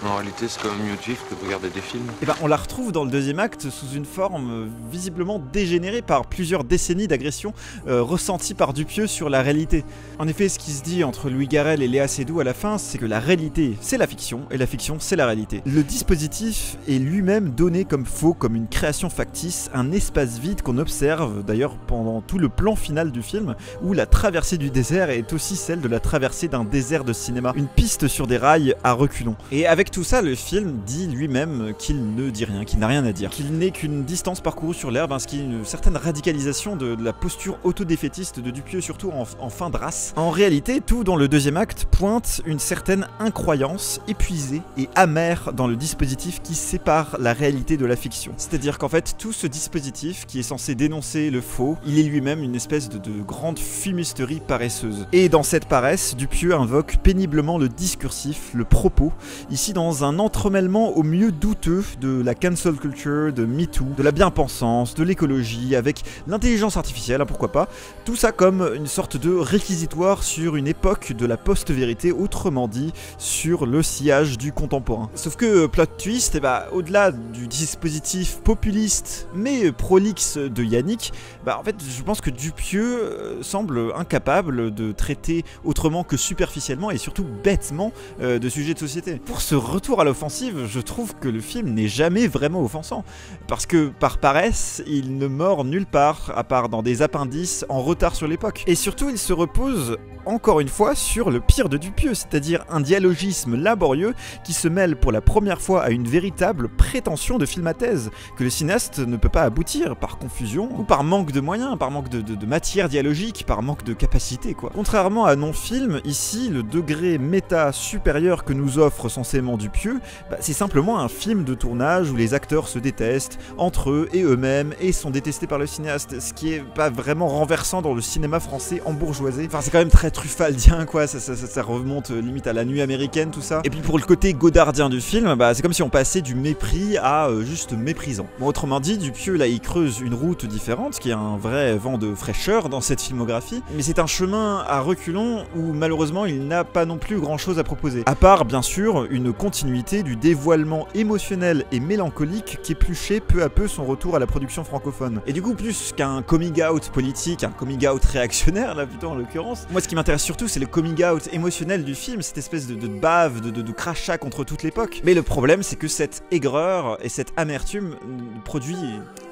En réalité, c'est quand même mieux de vivre que de regarder des films. Et on la retrouve dans le deuxième acte sous une forme visiblement dégénérée par plusieurs décennies d'agression ressenties par Dupieux sur la réalité. En effet, ce qui se dit entre Louis Garrel et Léa Seydoux à la fin, c'est que la réalité, c'est la fiction, et la fiction, c'est la réalité. Le dispositif est lui-même donné comme faux, comme une création factice, un espace vide qu'on observe d'ailleurs pendant tout le plan final du film, où la traversée du désert est aussi celle de la traversée d'un désert de cinéma, une piste sur des rails à reculons. Et avec tout ça, le film dit lui-même qu'il ne dit rien, qu'il n'a rien à dire, qu'il n'est qu'une distance parcourue sur l'herbe, ce qui est une certaine radicalisation de la posture autodéfaitiste de Dupieux, surtout en fin de race. En réalité, tout dans le deuxième acte pointe une certaine incroyance épuisée et amère dans le dispositif qui sépare la réalité de la fiction. C'est-à-dire qu'en fait, tout ce dispositif qui est censé dénoncer le faux, il est lui-même une espèce de grande fumisterie paresseuse. Et dans cette paresse, Dupieux invoque péniblement le discursif, le propos, ici dans un entremêlement au mieux douteux de la cancel culture, de MeToo, de la bien-pensance, de l'écologie, avec l'intelligence artificielle, pourquoi pas, tout ça comme une sorte de réquisitoire sur une époque de la post-vérité, autrement dit, sur le sillage du contemporain. Sauf que, plot twist, au-delà du dispositif populiste mais prolixe de Yannick, en fait, je pense que Dupieux semble incapable de traiter autrement que superficiellement et surtout bêtement de sujets de société. Pour ce retour à l'offensive, je trouve que le film n'est jamais vraiment offensant, parce que par paresse, il ne mord nulle part, à part dans des appendices en retard sur l'époque. Et surtout, il se repose encore une fois sur le pire de Dupieux, c'est-à-dire un dialogisme laborieux qui se mêle pour la première fois à une véritable prétention de film à thèse, que le cinéaste ne peut pas aboutir par confusion, ou par manque de moyens, par manque de matière dialogique, par manque de capacité, quoi. Contrairement à non-film, ici, le degré méta supérieur que nous offre censément finalement Dupieux, c'est simplement un film de tournage où les acteurs se détestent entre eux et eux-mêmes et sont détestés par le cinéaste, ce qui est pas vraiment renversant dans le cinéma français embourgeoisé. Enfin, c'est quand même très truffaldien, quoi, ça remonte limite à la nuit américaine, tout ça. Et puis pour le côté godardien du film, c'est comme si on passait du mépris à juste méprisant. Bon, autrement dit, Dupieux, là, il creuse une route différente, ce qui est un vrai vent de fraîcheur dans cette filmographie, mais c'est un chemin à reculons où malheureusement il n'a pas non plus grand chose à proposer. À part, bien sûr, une continuité du dévoilement émotionnel et mélancolique qu'épluchait peu à peu son retour à la production francophone. Et du coup, plus qu'un coming out politique, un coming out réactionnaire, là plutôt en l'occurrence, moi ce qui m'intéresse surtout c'est le coming out émotionnel du film, cette espèce de bave, de crachat contre toute l'époque. Mais le problème c'est que cette aigreur et cette amertume produit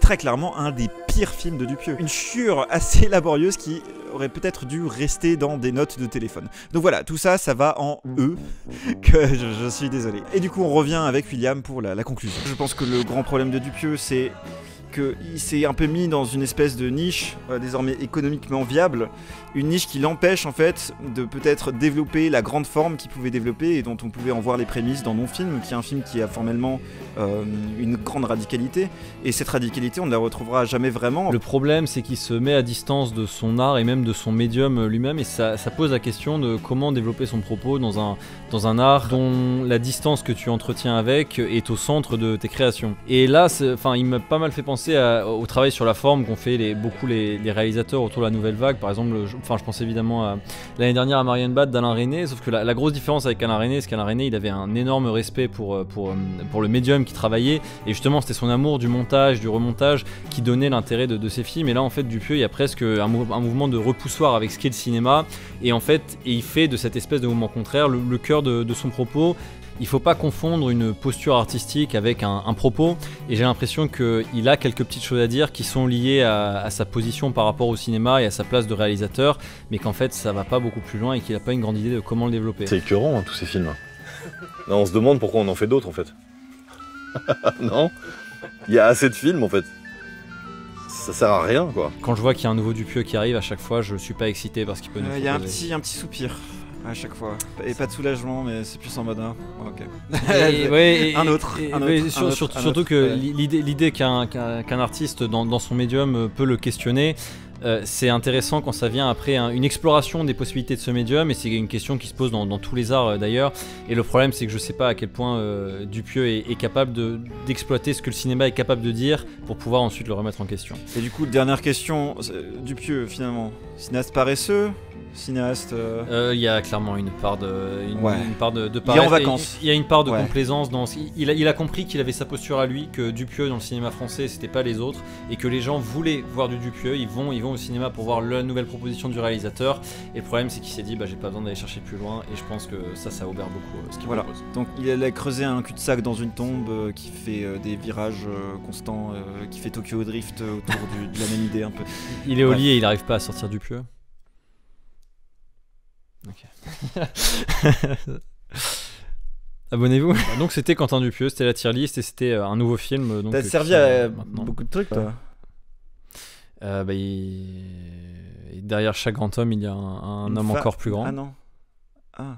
très clairement un des pires films de Dupieux. Une chure assez laborieuse qui aurait peut-être dû rester dans des notes de téléphone. Donc voilà, tout ça, ça va en E, que je suis désolé. Et du coup, on revient avec William pour la conclusion. Je pense que le grand problème de Dupieux, c'est qu'il s'est un peu mis dans une espèce de niche, désormais économiquement viable, une niche qui l'empêche en fait de peut-être développer la grande forme qu'il pouvait développer et dont on pouvait en voir les prémices dans Non-Film, qui est un film qui a formellement une grande radicalité, et cette radicalité on ne la retrouvera jamais vraiment. Le problème c'est qu'il se met à distance de son art et même de son médium lui-même, et ça pose la question de comment développer son propos dans un art dont la distance que tu entretiens avec est au centre de tes créations. Et là, il m'a pas mal fait penser au travail sur la forme qu'ont fait beaucoup les réalisateurs autour de la Nouvelle Vague. Par exemple, je pense évidemment à l'année dernière à Marianne Bad d'Alain Resnais, sauf que la grosse différence avec Alain Resnais, c'est qu'Alain Resnais il avait un énorme respect pour le médium qui travaillait, et justement c'était son amour du montage, du remontage qui donnait l'intérêt de ses films. Et là en fait Dupieux, il y a presque un mouvement de repoussoir avec ce qu'est le cinéma, et en fait il fait de cette espèce de mouvement contraire le cœur de son propos. Il faut pas confondre une posture artistique avec un propos, et j'ai l'impression qu'il a quelques petites choses à dire qui sont liées à sa position par rapport au cinéma et à sa place de réalisateur, mais qu'en fait ça va pas beaucoup plus loin et qu'il a pas une grande idée de comment le développer. C'est écœurant tous ces films. Là, on se demande pourquoi on en fait d'autres en fait. Non, il y a assez de films en fait. Ça sert à rien quoi. Quand je vois qu'il y a un nouveau Dupieux qui arrive, à chaque fois je suis pas excité parce qu'il peut nous Il y a un petit soupir à chaque fois, et pas de soulagement, mais c'est plus en mode ok. Un autre. Surtout que l'idée qu'un artiste dans son médium peut le questionner, c'est intéressant quand ça vient après une exploration des possibilités de ce médium, et c'est une question qui se pose dans tous les arts d'ailleurs. Et le problème c'est que je sais pas à quel point Dupieux est capable d'exploiter ce que le cinéma est capable de dire pour pouvoir ensuite le remettre en question. Et du coup, dernière question, Dupieux finalement, cinéaste paresseux, cinéaste... Il y a clairement une part de paresse. Il est en vacances. Il y a une part de complaisance dans... Il a compris qu'il avait sa posture à lui, que Dupieux dans le cinéma français c'était pas les autres, et que les gens voulaient voir du Dupieux, ils vont au cinéma pour voir la nouvelle proposition du réalisateur. Et le problème c'est qu'il s'est dit j'ai pas besoin d'aller chercher plus loin, et je pense que ça obère beaucoup ce qu'il propose. Donc il a creusé un cul-de-sac dans une tombe qui fait des virages constants, qui fait Tokyo Drift autour de la même idée un peu. Il est au lit et il arrive pas à sortir Dupieux. Ok. Abonnez-vous. Donc c'était Quentin Dupieux, c'était la tier list, et c'était un nouveau film. T'as servi à beaucoup de trucs toi. Derrière chaque grand homme il y a un homme encore plus grand. Ah non. Ah.